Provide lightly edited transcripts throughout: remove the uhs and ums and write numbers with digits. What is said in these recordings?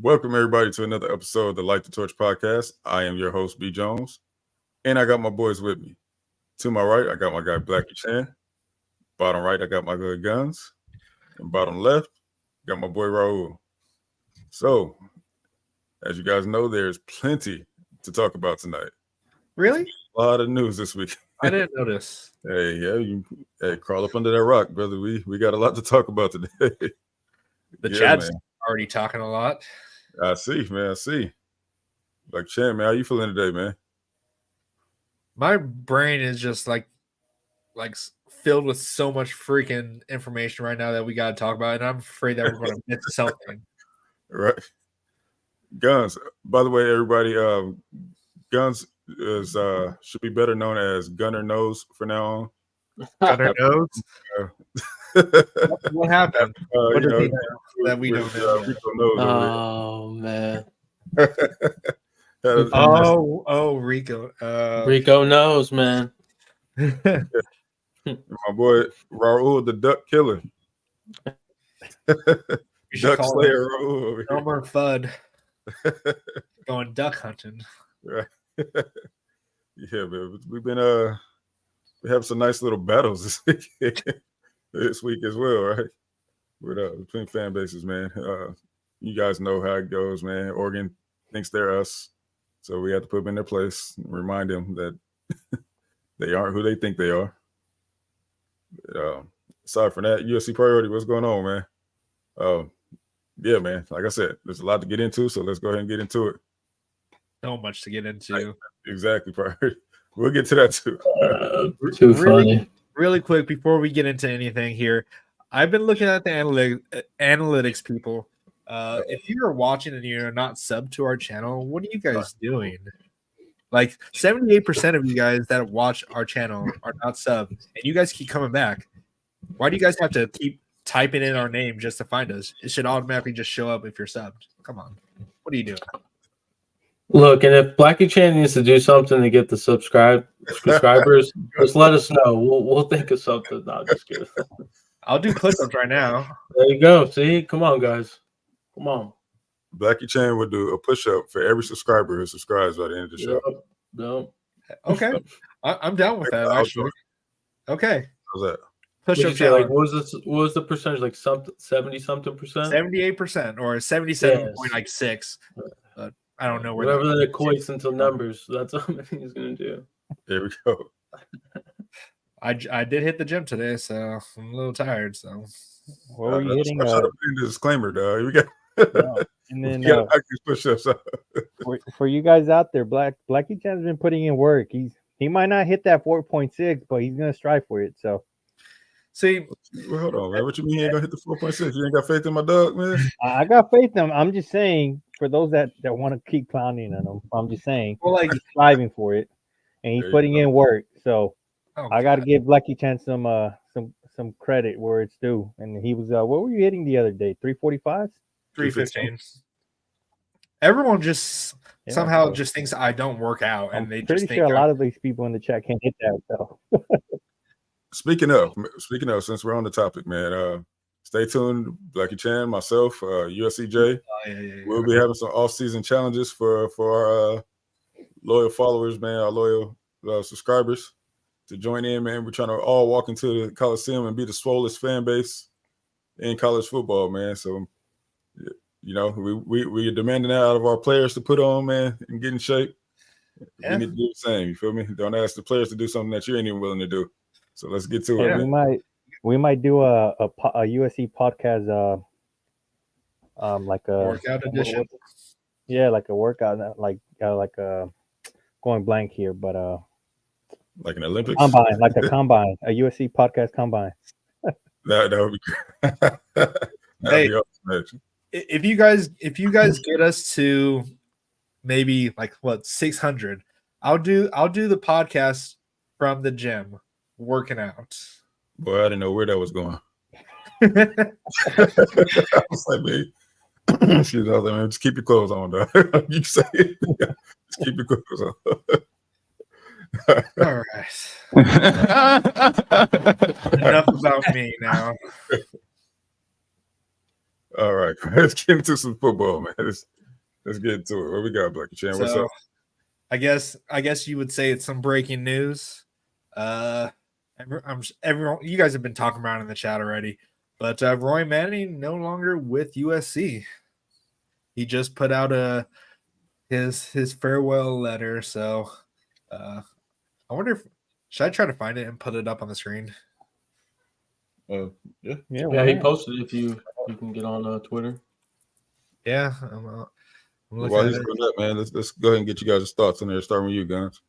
Welcome, everybody, to another episode of the Light the Torch podcast. I am your host, B. Jones, and I got my boys with me. To my right, I got my guy, Blackie Chan. Bottom right, I got my good Guns. And bottom left, got my boy, Raul. So, as you guys know, there's plenty to talk about tonight. Really? A lot of news this week. I didn't notice. Hey, crawl up under that rock, brother. We got a lot to talk about today. The chat's already talking a lot. I see, man. I see. Like, Chan, man, how you feeling today, man? My brain is just like filled with so much freaking information right now that we got to talk about, and I'm afraid that we're going to miss something. Right. Guns. By the way, everybody, Guns is should be better known as Gunner Nose from now on. Gunner Nose? What happened? What did he know that we don't know? Oh, man. Rico. Rico knows, man. My boy Raul, the duck killer. Duck slayer Raul. No more FUD. Going duck hunting. Right. Yeah, man. We've been we have some nice little battles this week as well, right? With between fan bases, man. You guys know how it goes, man. Oregon thinks they're us, so we have to put them in their place and remind them that they aren't who they think they are. Aside from that, USC priority, what's going on, man? Yeah, man. Like I said, there's a lot to get into, so let's go ahead and get into it. So much to get into. Exactly, priority. We'll get to that too. Too funny. Really quick before we get into anything here, I've been looking at the analytics people. If you are watching and you're not subbed to our channel, what are you guys doing? Like 78% of you guys that watch our channel are not subbed, and you guys keep coming back. Why do you guys have to keep typing in our name just to find us? It should automatically just show up if you're subbed. Come on. What are you doing? Look, and if Blackie Chan needs to do something to get the subscribers, just let us know. We'll think of something. No, just kidding. I'll do push-ups right now. There you go. See? Come on, guys. Come on. Blackie Chan would do a push-up for every subscriber who subscribes by the end of the show. No. Okay. I'm down with that, actually. Okay. How's that? Push-ups. Like, what was the percentage? Like 70-something percent? 78% or 77.6. But I don't know whatever that equates into numbers. That's what he's going to do. There we go. I did hit the gym today, so I'm a little tired. So what were you hitting? Disclaimer, dog. We got and then push-ups. for you guys out there, Blackie Chan's been putting in work. He might not hit that 4.6, but he's gonna strive for it. So see, well, hold on, man. What you mean you ain't gonna hit the 4.6? You ain't got faith in my dog, man? I got faith in him. I'm just saying, for those that want to keep clowning on him, I'm just saying, well, like, he's striving for it, and he's putting in work. So I got to give Blackie Chan some credit where it's due. And he was what were you hitting the other day? 345, 315. Everyone just somehow just thinks I don't work out, and they pretty just think sure a lot of these people in the chat can't hit that. So speaking of, since we're on the topic, man, stay tuned. Blackie Chan, myself, USCJ. We'll be having some off-season challenges for our loyal followers, man, our loyal subscribers to join in, man. We're trying to all walk into the Coliseum and be the swollest fan base in college football, man. So, you know, we are demanding that out of our players to put on, man, and get in shape. Yeah. We need to do the same. You feel me? Don't ask the players to do something that you ain't even willing to do. So let's get to it. We might do a USC podcast, like a workout edition. Yeah, like a workout, like going blank here, but like an Olympics combine, like a combine, a USC podcast combine. that would be great. Hey, if you guys get us to maybe like 600, I'll do the podcast from the gym working out. Boy, I didn't know where that was going. I was like, man, excuse me, man, just keep your clothes on, dog. You say it. Just keep your clothes on. All right. Enough about me now. All right, let's get into some football, man. let's get to it. What we got, Blackie Chan? What's So, up? I guess you would say it's some breaking news. Everyone, you guys have been talking about it in the chat already, but Roy Manning no longer with USC. He just put out his farewell letter. So, I wonder if should I try to find it and put it up on the screen? Yeah. He posted it if you can get on Twitter. Yeah, While he's doing that, man, let's go ahead and get you guys' thoughts on there. Starting with you, Guns.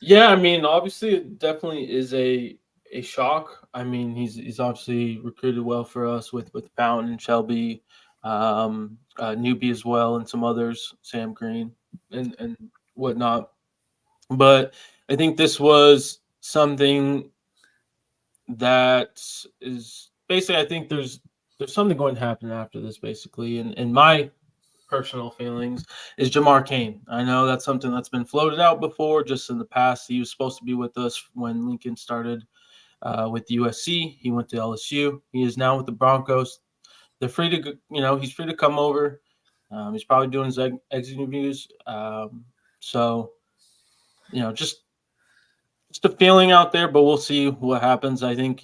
Yeah, I mean, obviously, it definitely is a shock. I mean, he's obviously recruited well for us with Fountain, Shelby, Newbie as well, and some others, Sam Green and whatnot. But I think this was something that is basically, I think there's something going to happen after this, basically, and my personal feelings is Jamar Kane. I know that's something that's been floated out before, just in the past. He was supposed to be with us when Lincoln started with USC. He went to LSU. He is now with the Broncos. They're free to, he's free to come over. He's probably doing his exit interviews. So, just a feeling out there, but we'll see what happens. I think,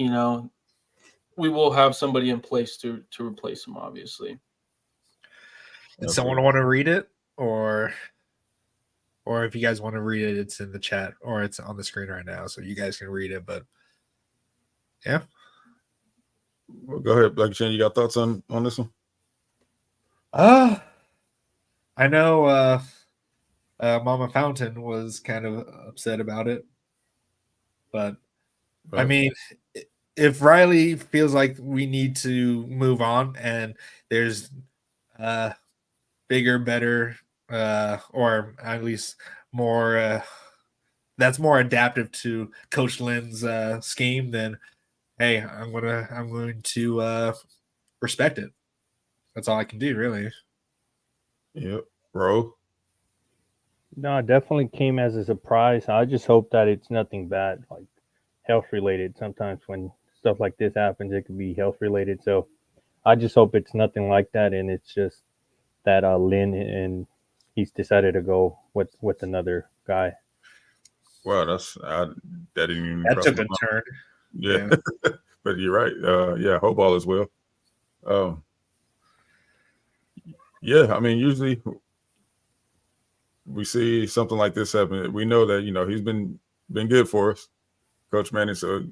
we will have somebody in place to replace him, obviously. Does someone want to read it, or if you guys want to read it, it's in the chat or it's on the screen right now, so you guys can read it. But yeah, well, go ahead, Blackie Chan. You got thoughts on this one? I know Mama Fountain was kind of upset about it, but I mean, if Riley feels like we need to move on and there's bigger, better, or at least more that's more adaptive to Coach Lynn's scheme, then hey, I'm going to respect it. That's all I can do, really. Yep, bro. No, it definitely came as a surprise. I just hope that it's nothing bad, like health related. Sometimes when stuff like this happens, it can be health related. So I just hope it's nothing like that, and it's just that Lynn and he's decided to go with another guy. Wow, that didn't even that took a turn. Yeah. But you're right. Yeah, hope all is well. Yeah, I mean, usually we see something like this happen. We know that he's been good for us, Coach Manning. So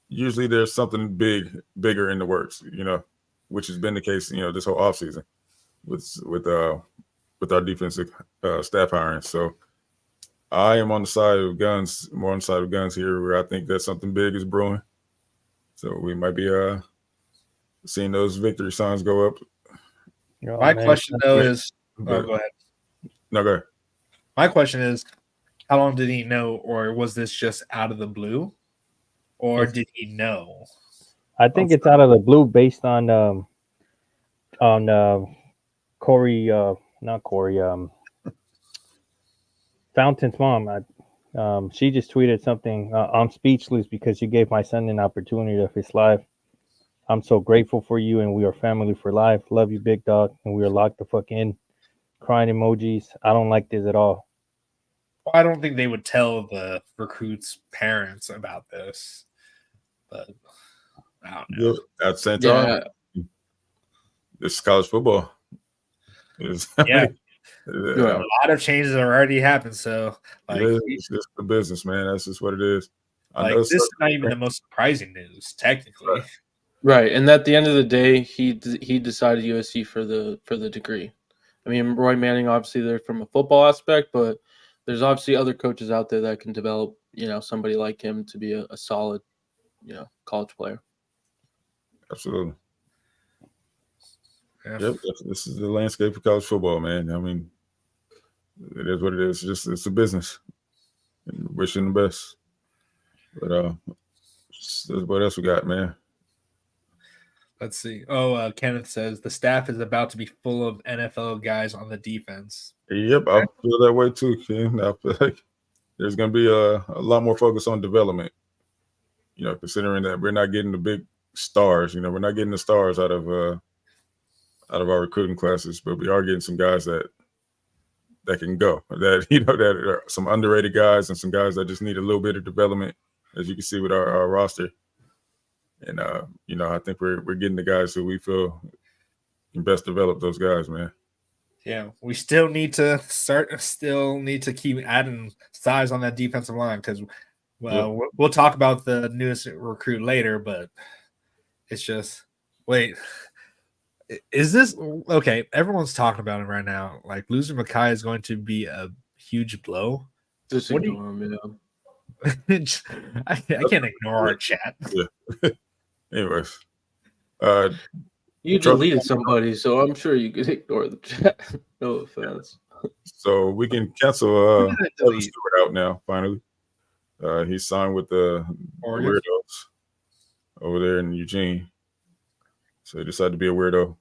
usually there's something bigger in the works, which has been the case, this whole offseason with our defensive staff hiring. So I am on the side of Guns, more on the side of Guns here, where I think that something big is brewing. So we might be seeing those victory signs go up. My question though is, go ahead. No, go ahead. My question is, how long did he know, or was this just out of the blue, or did he know? I think it's out of the blue based on Corey, not Corey, Fountain's mom. She just tweeted something. I'm speechless because you gave my son an opportunity of his life. I'm so grateful for you, and we are family for life. Love you, big dog, and we are locked the fuck in. Crying emojis. I don't like this at all. Well, I don't think they would tell the recruits' parents about this, but I don't know. At the same time, this is college football. Yeah. A lot of changes already happened, so it's just the business, man. That's just what it is. This is not even the most surprising news, technically. Right, and at the end of the day, he decided USC for the degree. I mean, Roy Manning, obviously, they're from a football aspect, but there's obviously other coaches out there that can develop, somebody like him to be a solid, college player. Absolutely. Yeah. Yep, this is the landscape of college football, man. I mean, it is what it is. It's a business. And wishing the best. But what else we got, man? Let's see. Oh, Kenneth says the staff is about to be full of NFL guys on the defense. Yep, I feel that way too, Ken. I feel like there's going to be a lot more focus on development. Considering that we're not getting the big stars. We're not getting the stars out of out of our recruiting classes, but we are getting some guys that can go. That that are some underrated guys and some guys that just need a little bit of development, as you can see with our roster. And I think we're getting the guys who we feel can best develop those guys, man. Yeah, we still need to keep adding size on that defensive line because, we'll talk about the newest recruit later, but it's just, wait, is this okay? Everyone's talking about it right now. Like losing Makai is going to be a huge blow. Just ignore him, I can't ignore our chat. Yeah. Anyways, you deleted somebody, so I'm sure you could ignore the chat. No offense. So we can cancel Evan Stewart out now. Finally, he's signed with the weirdos over there in Eugene. So he decided to be a weirdo.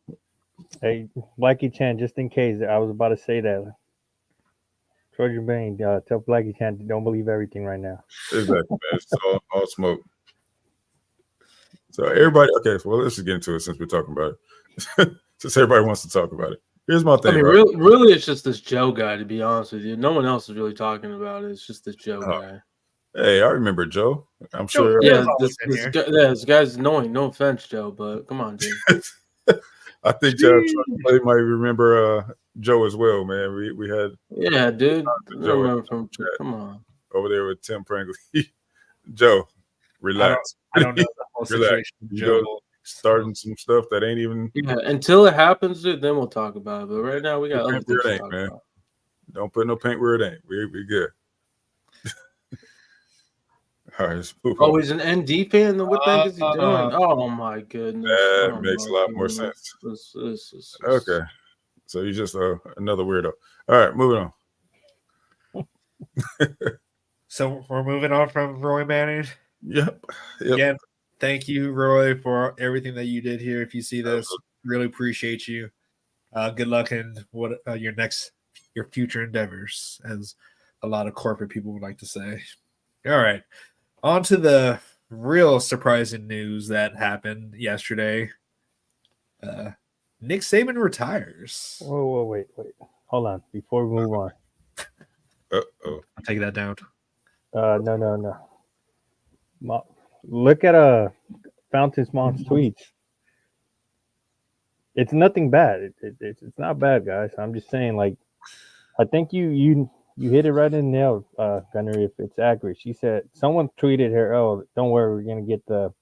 Hey, Blackie Chan, just in case, I was about to say that. Trojan Bane, tell Blackie Chan, don't believe everything right now. Exactly, man. It's all smoke. So everybody, okay, so let's just get into it since we're talking about it. Since everybody wants to talk about it. Here's my thing. I mean, really, it's just this Joe guy, to be honest with you. No one else is really talking about it. It's just this Joe guy. Hey, I remember Joe. I'm sure. Yeah, this guy's annoying. No offense, Joe, but come on, dude. I think Joe might remember Joe as well, man. We had dude. Joe come on. Over there with Tim Pringle. Joe, relax. I don't know the whole situation. Joe starting some stuff that ain't even. Yeah, until it happens, dude, then we'll talk about it. But right now, we got other things to talk about. Don't put no paint where it ain't. We good. All right, let's move on. He's an ND fan. Then what the heck is he doing? Oh my goodness! That makes a lot more sense. Okay, so you're just another weirdo. All right, moving on. So we're moving on from Roy Manning. Yep. Again, thank you, Roy, for everything that you did here. If you see this, really appreciate you. Good luck in what your future endeavors, as a lot of corporate people would like to say. All right, on to the real surprising news that happened yesterday. Nick Saban retires. Whoa, wait. Hold on. Before we move on. Uh-oh. I'll take that down. No. Look at Fountain's mom's tweets. It's nothing bad. It's not bad, guys. I'm just saying, like, I think you hit it right in the nail, Gunner, if it's accurate. She said someone tweeted her, "Oh, don't worry, we're gonna get the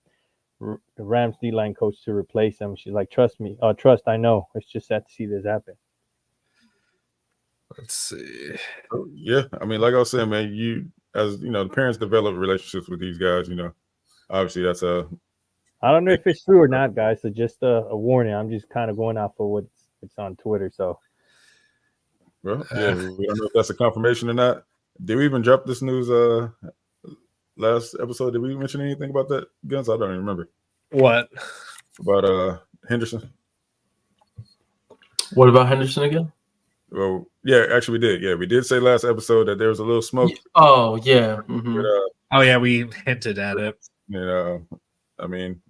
Rams D-line coach to replace him." She's like, "Trust me, I know. It's just sad to see this happen." Let's see. Yeah, I mean, like I was saying, man, the parents develop relationships with these guys. Obviously that's I don't know if it's true or not, guys. So just a warning. I'm just kind of going off of what's on Twitter. So, well, yeah, we don't know if that's a confirmation or not. Did we even drop this news last episode? Did we mention anything about that, Guns? I don't even remember. What about Henderson? What about Henderson again? Well, yeah, actually we did. Yeah, we did say last episode that there was a little smoke. Oh yeah. Mm-hmm. We hinted at it. I mean,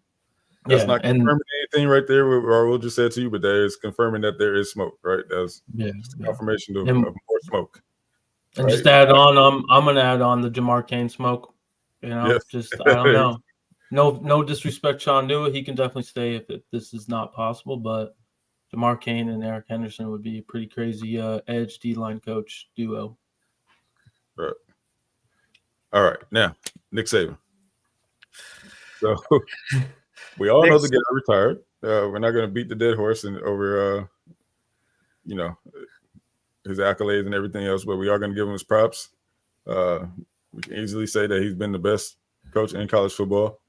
that's not confirming anything right there. We'll just say it to you, but that is confirming that there is smoke, right? That's confirmation of more smoke. And right? Just add on, I'm gonna add on the Jamar Cain smoke. Just I don't know. No disrespect, Sean Newell. He can definitely stay if this is not possible, but Jamar Cain and Eric Henderson would be a pretty crazy edge D-line coach duo. Right. All right. Now, Nick Saban. So we all know the guy retired. We're not going to beat the dead horse over, his accolades and everything else, but we are going to give him his props. We can easily say that he's been the best coach in college football.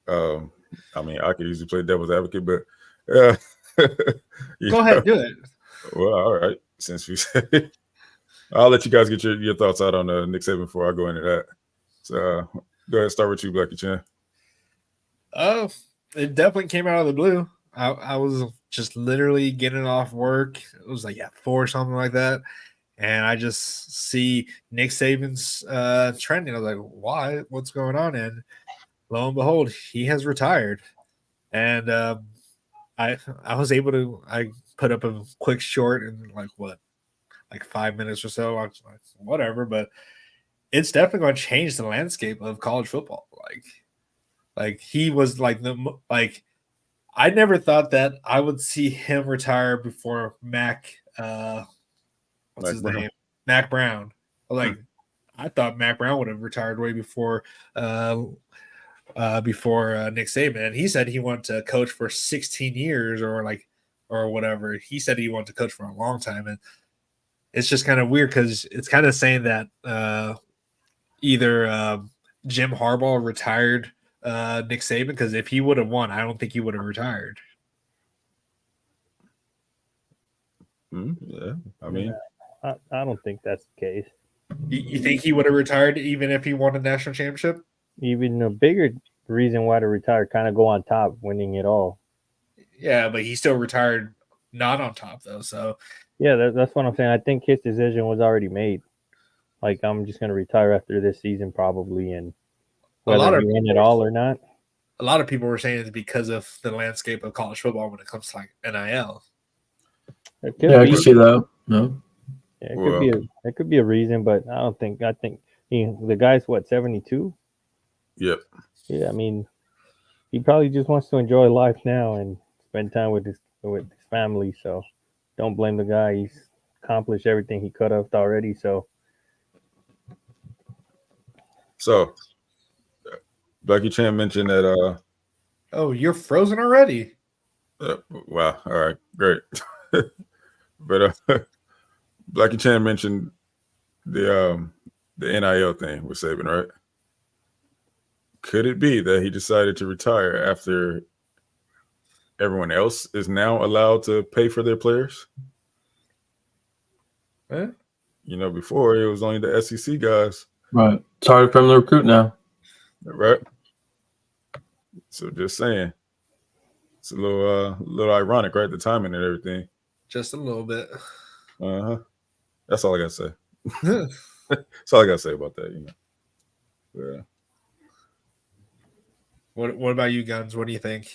I mean, I could easily play devil's advocate, but go ahead, do it. Well, all right. Since we said it, I'll let you guys get your thoughts out on Nick Saban before I go into that. So go ahead, start with you, Blackie Chan. Oh, it definitely came out of the blue. I was just literally getting off work. It was like 4 or something like that. And I just see Nick Saban's trending. I was like, why? What's going on? And lo and behold, he has retired. And I was able to put up a quick short in like 5 minutes or so. I was like, whatever, but it's definitely going to change the landscape of college football. Like he was like I never thought that I would see him retire before Mac. What's his name? Mac Brown. Like I thought Mac Brown would have retired way before Nick Saban. And he said he wanted to coach for 16 years or whatever. He said he wanted to coach for a long time, and it's just kind of weird because it's kind of saying that either Jim Harbaugh retired Nick Saban, because if he would have won, I don't think he would have retired. Yeah, I mean, I don't think that's the case. You think he would have retired even if he won a national championship? Even a bigger reason why to retire, kind of go on top, winning it all. Yeah, but he still retired not on top though. So yeah, that's what I'm saying. I think his decision was already made. Like, I'm just gonna retire after this season probably, and whether he win it all or not. A lot of people were saying it's because of the landscape of college football when it comes to like NIL. I can see that. No. Yeah, it could be a reason, but I don't think. I think the guy's 72. Yep. Yeah, I mean, he probably just wants to enjoy life now and spend time with his family. So don't blame the guy. He's accomplished everything he could have already. So Becky Chan mentioned that. Oh, you're frozen already. Wow. All right. Great. But Blackie Chan mentioned the NIL thing with Saban, right? Could it be that he decided to retire after everyone else is now allowed to pay for their players? Huh? You know, before it was only the SEC guys. Right. It's hard for him to recruit now. Right. So just saying. It's a little ironic, right? The timing and everything. Just a little bit. Uh-huh. That's all I gotta say. That's all I gotta say about that, you know. Yeah. What about you, Guns? What do you think?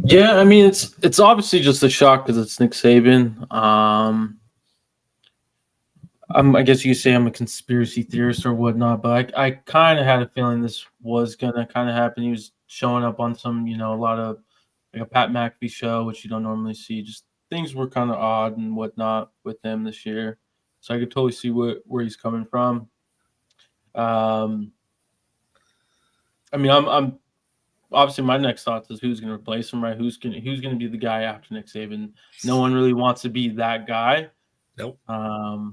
Yeah, I mean it's obviously just a shock because it's Nick Saban. I guess you could say I'm a conspiracy theorist or whatnot, but I kind of had a feeling this was gonna kind of happen. He was showing up on some, a lot of like a Pat McAfee show, which you don't normally see. Just things were kind of odd and whatnot with him this year, so I could totally see where he's coming from. I mean, I'm obviously my next thoughts is who's going to replace him, right? Who's going to be the guy after Nick Saban? No one really wants to be that guy. Nope.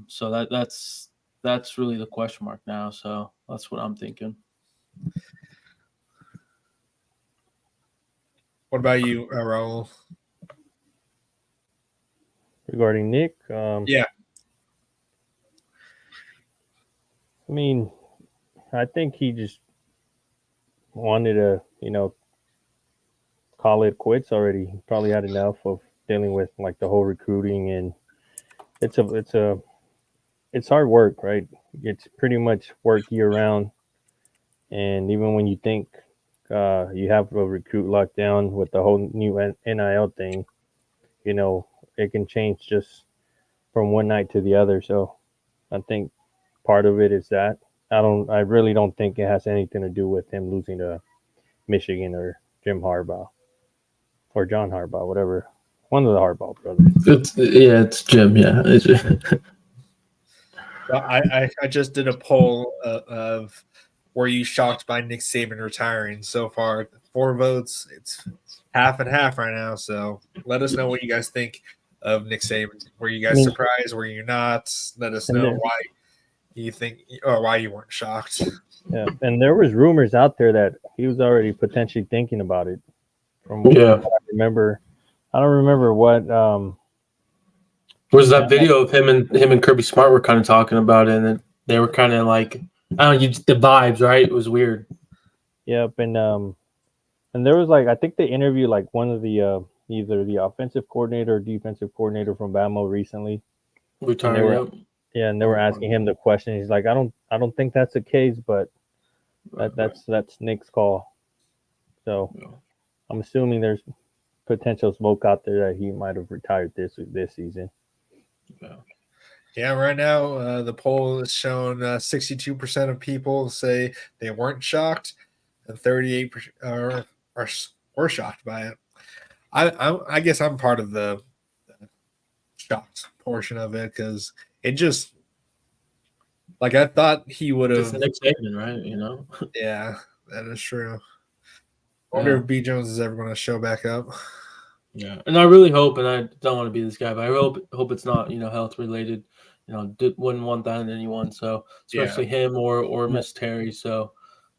So that's really the question mark now. So that's what I'm thinking. What about you, Raul? Regarding Nick, yeah. I mean, I think he just wanted to, call it quits already. He probably had enough of dealing with like the whole recruiting, and it's hard work, right? It's pretty much work year round, and even when you think you have a recruit locked down with the whole new NIL thing, it can change just from one night to the other. So I think part of it is that. I really don't think it has anything to do with him losing to Michigan or Jim Harbaugh or John Harbaugh, whatever. One of the Harbaugh brothers. It's Jim. Yeah. I just did a poll of were you shocked by Nick Saban retiring? So far, 4 votes. It's half and half right now. So let us know what you guys think of Nick Saban. Were you guys surprised? Were you not? Let us know why you think or why you weren't shocked. Yeah, and there was rumors out there that he was already potentially thinking about it. From what I remember, I don't remember what. Was that video of him and Kirby Smart were kind of talking about it, and they were kind of like, I don't know, the vibes, right? It was weird. Yep, and there was like I think they interviewed like one of the either the offensive coordinator or defensive coordinator from Bama recently. Retired. And they were asking him the question. He's like, I don't think that's the case, but that's Nick's call. So I'm assuming there's potential smoke out there that he might have retired this season. Yeah, right now the poll is showing 62% of people say they weren't shocked, and 38% were shocked by it. I guess I'm part of the shocked portion of it because it just like I thought he would have. Just the next segment, right? You know. Yeah, that is true. I wonder if B Jones is ever going to show back up. Yeah, and I really hope, and I don't want to be this guy, but I hope it's not health related. Wouldn't want that in anyone. So especially him or Miss Terry. So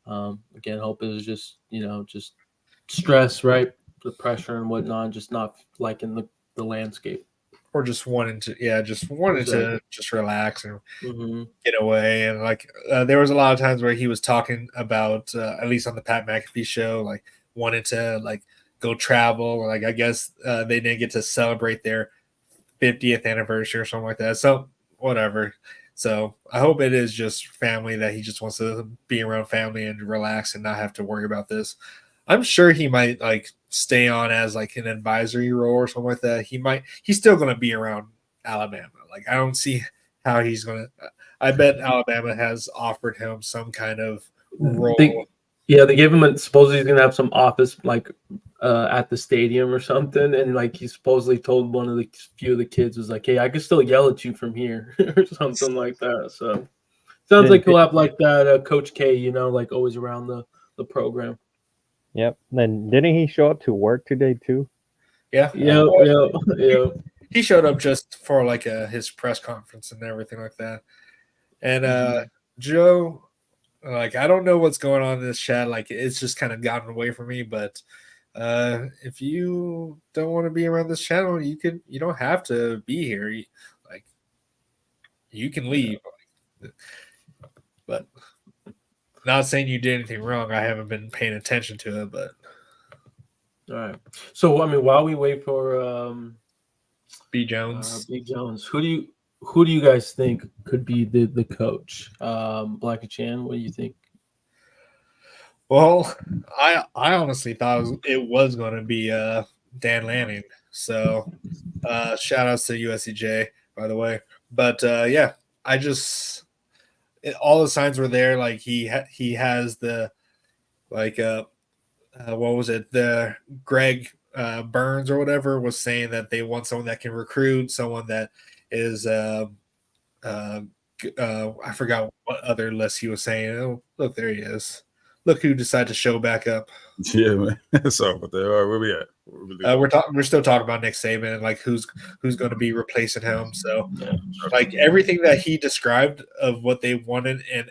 again, hope it was just just stress, right? The pressure and whatnot, just not liking the landscape. Or just wanted to just relax and get away. And like there was a lot of times where he was talking about at least on the Pat McAfee show, like wanted to like go travel. Like I guess they didn't get to celebrate their 50th anniversary or something like that. So whatever. So I hope it is just family, that he just wants to be around family and relax and not have to worry about this. I'm sure he might like stay on as like an advisory role or something like that. He's still going to be around Alabama. Like I don't see how he's going to. I bet Alabama has offered him some kind of role. They gave him supposedly he's going to have some office like at the stadium or something, and like he supposedly told one of the few of the kids was like, "Hey, I can still yell at you from here," or something like that. So sounds like he'll have like that Coach K, like always around the program. Yep. Then didn't he show up to work today too? Yeah. Yeah. He showed up just for like his press conference and everything like that. And Joe, like I don't know what's going on in this chat. Like it's just kind of gotten away from me. But if you don't want to be around this channel, you don't have to be here. You can leave. But not saying you did anything wrong. I haven't been paying attention to it, but all right. So I mean, while we wait for B Jones, who do you guys think could be the coach? Blackie Chan, what do you think? Well, I honestly thought it was going to be Dan Lanning. So shout outs to USCJ, by the way. But yeah, all the signs were there. Like he has the like what was it? The Greg Burns or whatever was saying that they want someone that can recruit, someone that is I forgot what other list he was saying. Oh, look, there he is. Look who decided to show back up. Yeah, man. So, but where we at? We're still talking about Nick Saban and like who's going to be replacing him. So, like everything that he described of what they wanted in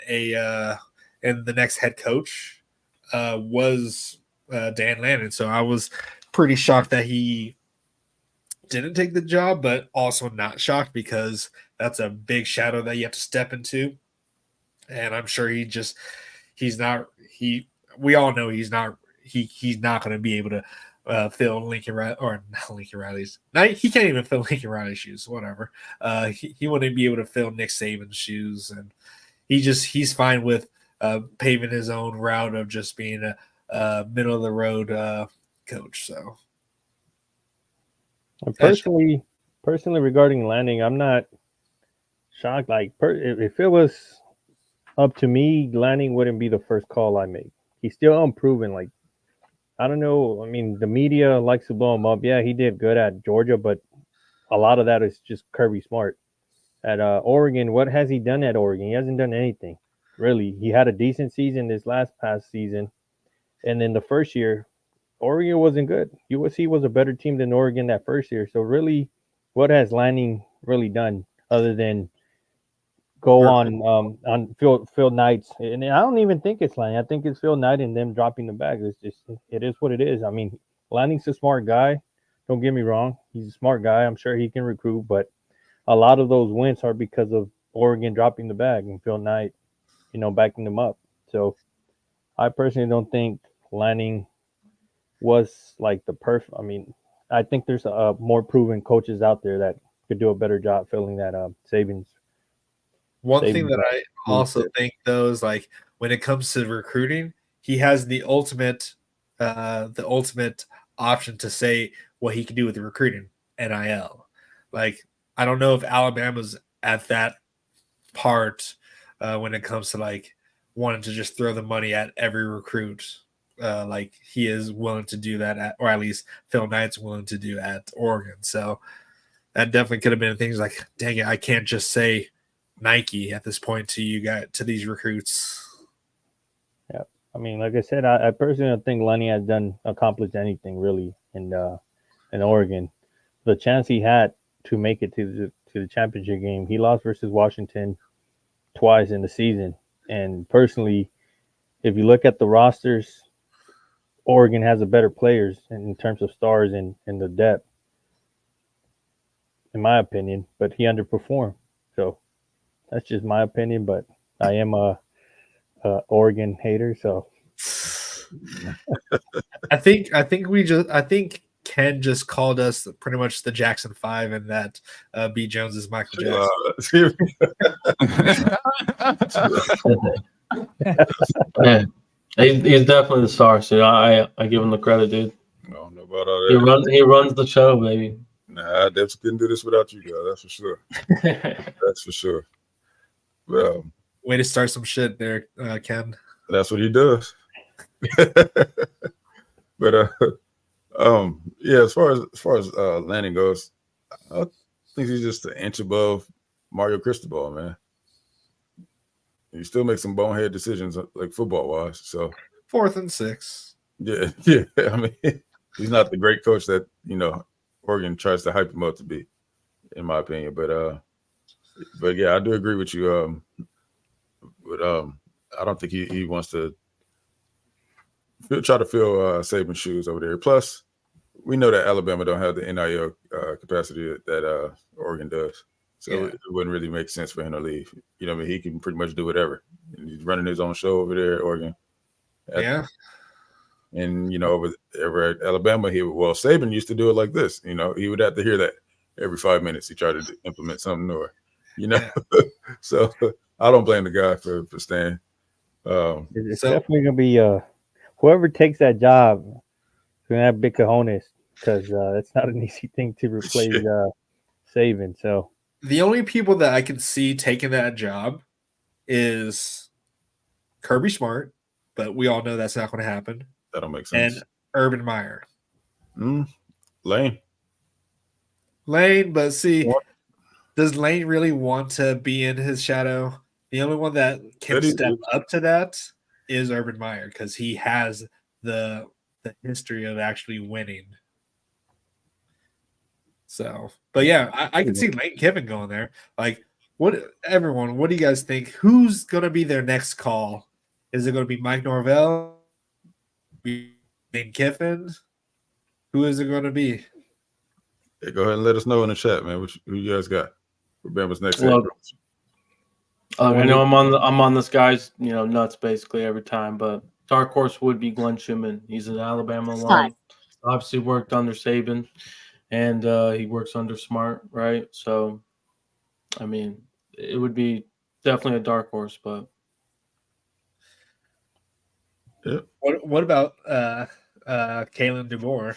the next head coach was Dan Lanning. So I was pretty shocked that he didn't take the job, but also not shocked because that's a big shadow that you have to step into. And I'm sure we all know he's not going to be able to fill Lincoln Riley, or not Lincoln Riley's. He can't even fill Lincoln Riley's shoes. Whatever. He wouldn't be able to fill Nick Saban's shoes, and he's fine with paving his own route of just being a middle of the road coach. So, personally, regarding Lanning, I'm not shocked. Like, if it was up to me, Lanning wouldn't be the first call I make. He's still unproven. Like, I don't know. I mean, the media likes to blow him up. Yeah, he did good at Georgia, but a lot of that is just Kirby Smart. At Oregon, what has he done at Oregon? He hasn't done anything, really. He had a decent season this past season. And then the first year, Oregon wasn't good. USC was a better team than Oregon that first year. So really, what has Lanning really done other than go on Phil Knight's? And I don't even think it's Lanning. I think it's Phil Knight and them dropping the bag. It is what it is. I mean, Lanning's a smart guy. Don't get me wrong. He's a smart guy. I'm sure he can recruit, but a lot of those wins are because of Oregon dropping the bag and Phil Knight, backing them up. So I personally don't think Lanning was like the perfect. I mean, I think there's more proven coaches out there that could do a better job filling that Saban's. One thing that I also think, though, is like when it comes to recruiting, he has the ultimate option to say what he can do with the recruiting, NIL. Like, I don't know if Alabama's at that part when it comes to like wanting to just throw the money at every recruit. Like he is willing to do that or at least Phil Knight's willing to do at Oregon. So that definitely could have been things like, dang it, I can't just say Nike at this point to you guys, to these recruits. Yeah, I mean, like I said, I personally don't think Lenny has accomplished anything really in Oregon. The chance he had to make it to the championship game, he lost versus Washington twice in the season. And personally, if you look at the rosters, Oregon has a better players in terms of stars and the depth, in my opinion. But he underperformed, so that's just my opinion. But I am a Oregon hater, so I think Ken just called us pretty much the Jackson 5 and that B. Jones is Michael Jackson. Yeah, he's definitely the star. So I give him the credit, dude. I don't know about all that. He runs the show, baby. Nah, I definitely couldn't do this without you guys. That's for sure. That's for sure. Well, way to start some shit there, Ken. That's what he does. But yeah, as far as Lanning goes, I think he's just an inch above Mario Cristobal, man. He still makes some bonehead decisions, like football wise. So 4th and 6. Yeah. I mean, he's not the great coach that Oregon tries to hype him up to be, in my opinion. But yeah, I do agree with you. But I don't think he wants to try to fill Saban's shoes over there. Plus, we know that Alabama don't have the NIL capacity that Oregon does. So it wouldn't really make sense for him to leave. I mean, he can pretty much do whatever. And he's running his own show over there at Oregon. And, over at Alabama, Saban used to do it like this. He would have to hear that every 5 minutes he tried to implement something or, So I don't blame the guy for staying. It's definitely going to be whoever takes that job is going to have big cojones because it's not an easy thing to replace Saban. So the only people that I can see taking that job is Kirby Smart, but we all know that's not going to happen. That don't make sense. And Urban Meyer. Lane, but see, does Lane really want to be in his shadow? The only one that can step up to that is Urban Meyer because he has the history of actually winning. So, but yeah, I can see Lane Kiffin going there. Like, what do you guys think? Who's going to be their next call? Is it going to be Mike Norvell? Lane Kiffin? Who is it going to be? Hey, go ahead and let us know in the chat, man. Who you guys got for Bama's next? I know I'm on this guy's nuts basically every time, but dark horse would be Glenn Schumann. He's an Alabama alum. Obviously worked under Saban, and he works under Smart, right? So, I mean, it would be definitely a dark horse, but yeah. What about Kalen DeBoer?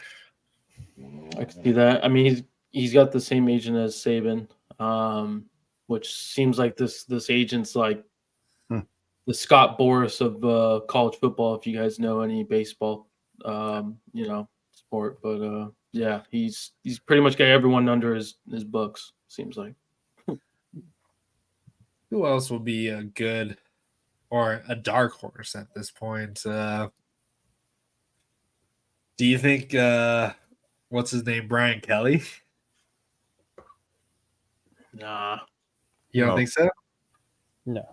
I can see that. I mean, he's got the same agent as Saban, which seems like this agent's like the Scott Boras of college football. If you guys know any baseball, sport, but yeah, he's pretty much got everyone under his books. Seems like. Who else will be a good or a dark horse at this point? Do you think what's his name, Brian Kelly? Nah. You don't think so? No.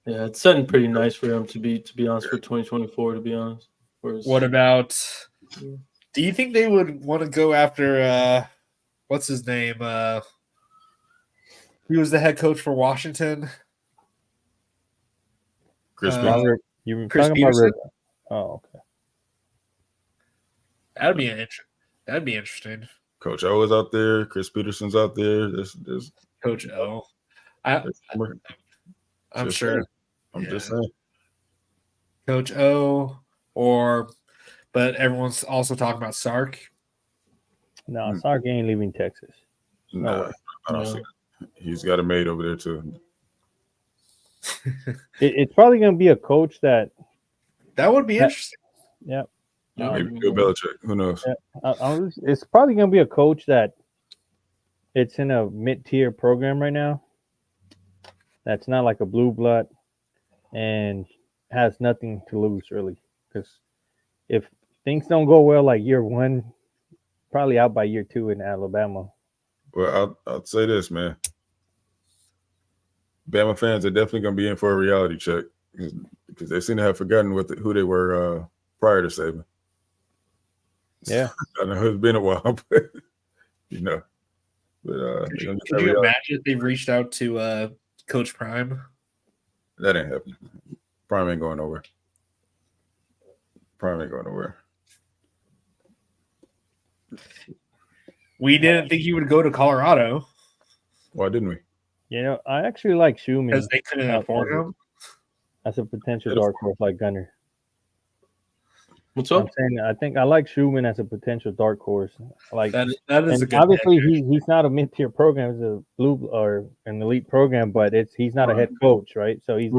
Yeah, it's setting pretty nice for him to be honest for 2024. To be honest. What about? Do you think they would want to go after what's his name? He was the head coach for Washington. Chris Peterson? Oh, okay. That'd be interesting. Coach O is out there. Chris Peterson's out there. There's Coach O. I'm sure. I'm just saying. Coach O or but everyone's also talking about Sark. No, Sark ain't leaving Texas. No way. I don't see it. He's got a maid over there too. It's probably going to be a coach that would be interesting. Yeah. Maybe Bill Belichick. Who knows? Yeah, it's probably going to be a coach that it's in a mid-tier program right now. That's not like a blue blood and has nothing to lose really. Because if things don't go well like year one, probably out by year two in Alabama. Well, I'll say this, man. Bama fans are definitely going to be in for a reality check because they seem to have forgotten who they were prior to Saban. Yeah, I know it's been a while, but you know. But could you imagine if they've reached out to Coach Prime? That ain't happening. Prime ain't going nowhere. Prime ain't going nowhere. We didn't think he would go to Colorado. Why didn't we? You know, I actually like Schumann because they couldn't afford him. As a potential dark horse like Gunner. What's up? I'm saying I think I like Schumann as a potential dark horse. Like that is a good. Obviously, he's not a mid-tier program; it's a blue or an elite program, but he's not a head coach, right? So he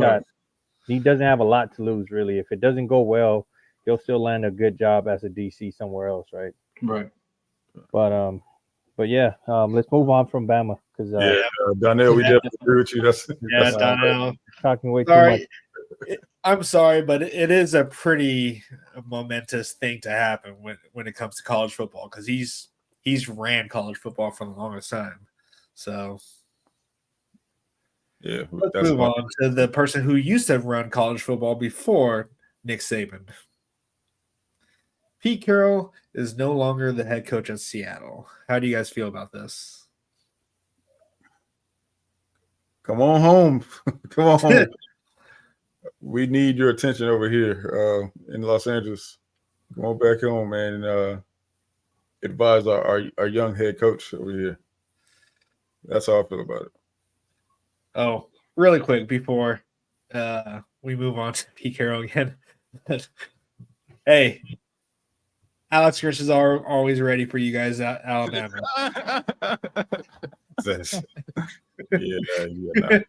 doesn't have a lot to lose really. If it doesn't go well, he'll still land a good job as a DC somewhere else, right? Right. But yeah, let's move on from Bama because Donnell, we definitely agree with you. That's Donnell talking way too much. I'm sorry, but it is a pretty momentous thing to happen when it comes to college football because he's ran college football for the longest time. So yeah, let's move on to the person who used to run college football before Nick Saban. Pete Carroll is no longer the head coach at Seattle. How do you guys feel about this? Come on home. Come on home. We need your attention over here in Los Angeles. Come on back home, man, and advise our young head coach over here. That's how I feel about it. Oh, really quick before we move on to Pete Carroll again. Hey, Alex Grinch is always ready for you guys at Alabama. Yeah.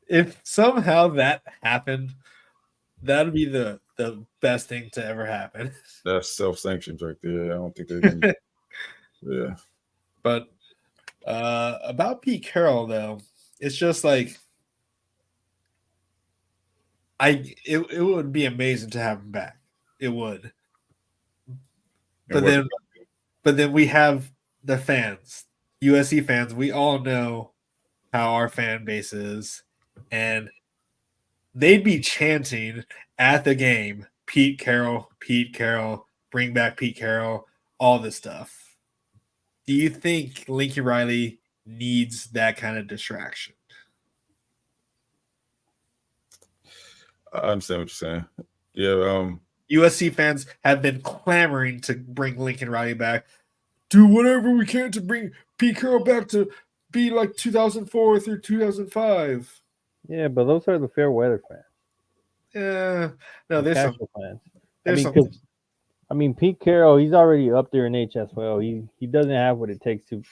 If somehow that happened, that would be the best thing to ever happen. That's self-sanctioned right there. I don't think they're going to. Yeah. But about Pete Carroll, though, it's just like it would be amazing to have him back. It would. But then we have the fans, USC fans. We all know how our fan base is. And they'd be chanting at the game, Pete Carroll, bring back Pete Carroll, all this stuff. Do you think Lincoln Riley needs that kind of distraction? I understand what you're saying. Yeah. USC fans have been clamoring to bring Lincoln Riley back. Do whatever we can to bring Pete Carroll back to be like 2004 through 2005. Yeah, but those are the fair weather fans. Yeah, no, there's some fans. Pete Carroll, he's already up there in HSL. He doesn't have what it takes to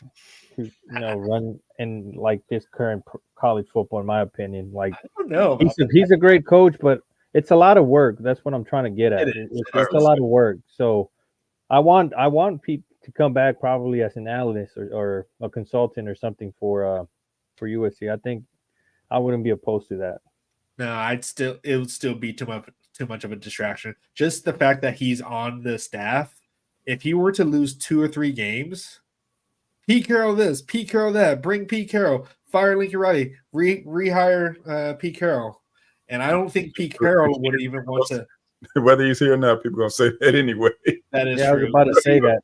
run in like this current college football, in my opinion. Like, I don't know. He's a great coach, but it's a lot of work. That's what I'm trying to get at. It's a lot of work. So I want Pete to come back probably as an analyst or a consultant or something for USC. I think I wouldn't be opposed to that. No, it would still be too much of a distraction. Just the fact that he's on the staff. If he were to lose 2 or 3 games, Pete Carroll this, Pete Carroll that, bring Pete Carroll, fire Lincoln Riley, rehire Pete Carroll. And I don't think Pete Carroll would even want to. Whether he's here or not, people are gonna say that anyway. That is true. I was about to say that.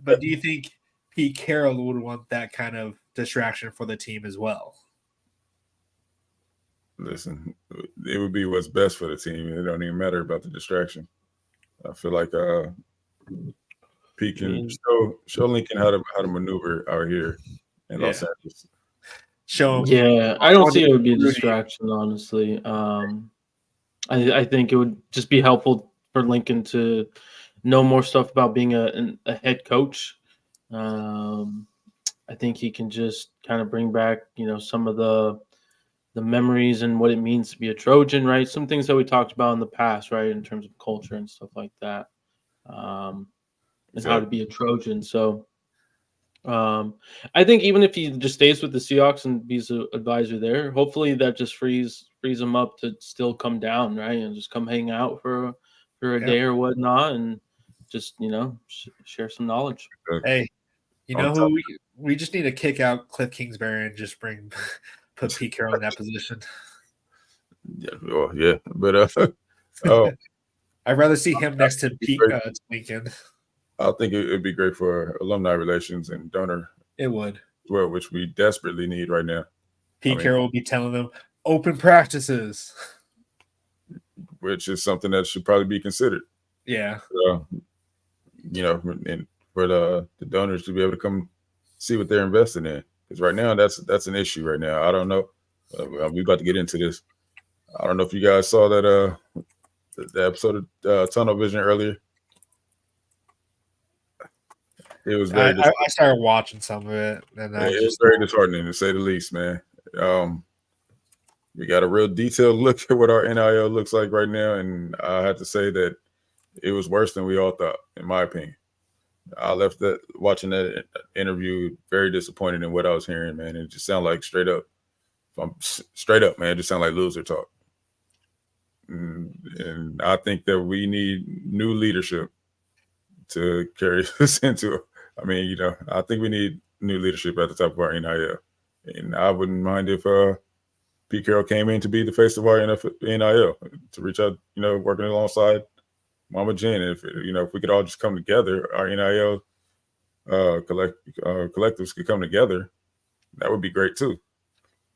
But do you think Pete Carroll would want that kind of distraction for the team as well? Listen, it would be what's best for the team. It don't even matter about the distraction. I feel like Pete can show Lincoln how to maneuver out here in Los Angeles. Show him. Yeah, I don't see it would be a distraction, honestly. I think it would just be helpful for Lincoln to know more stuff about being a head coach. I think he can just kind of bring back, some of the memories and what it means to be a Trojan, right? Some things that we talked about in the past, right, in terms of culture and stuff like that, and how to be a Trojan. So I think even if he just stays with the Seahawks and be an advisor there, hopefully that just frees him up to still come down, right, and just come hang out for a day or whatnot, and just share some knowledge. Hey, who we just need to kick out Cliff Kingsbury and just put Pete Carroll in that position. Yeah, well, yeah, but oh, I'd rather see him next to Pete Lincoln. I think it would be great for alumni relations and donor. It would. Well, which we desperately need right now. Pete Carroll will be telling them open practices, which is something that should probably be considered. Yeah. And for the donors to be able to come see what they're investing in, because right now that's an issue right now. I don't know. We're about to get into this. I don't know if you guys saw that the episode of Tunnel Vision earlier. It was very. I started watching some of it, and it was very disheartening to say the least, man. We got a real detailed look at what our NIL looks like right now, and I have to say that it was worse than we all thought, in my opinion. I left watching that interview very disappointed in what I was hearing, man. It just sounded like straight up, man. It just sounded like loser talk. And I think that we need new leadership to carry us into it. I mean, I think we need new leadership at the top of our NIL. And I wouldn't mind if Pete Carroll came in to be the face of our NIL, to reach out, working alongside Mama Jen. If we could all just come together, our NIL collectives could come together, that would be great too.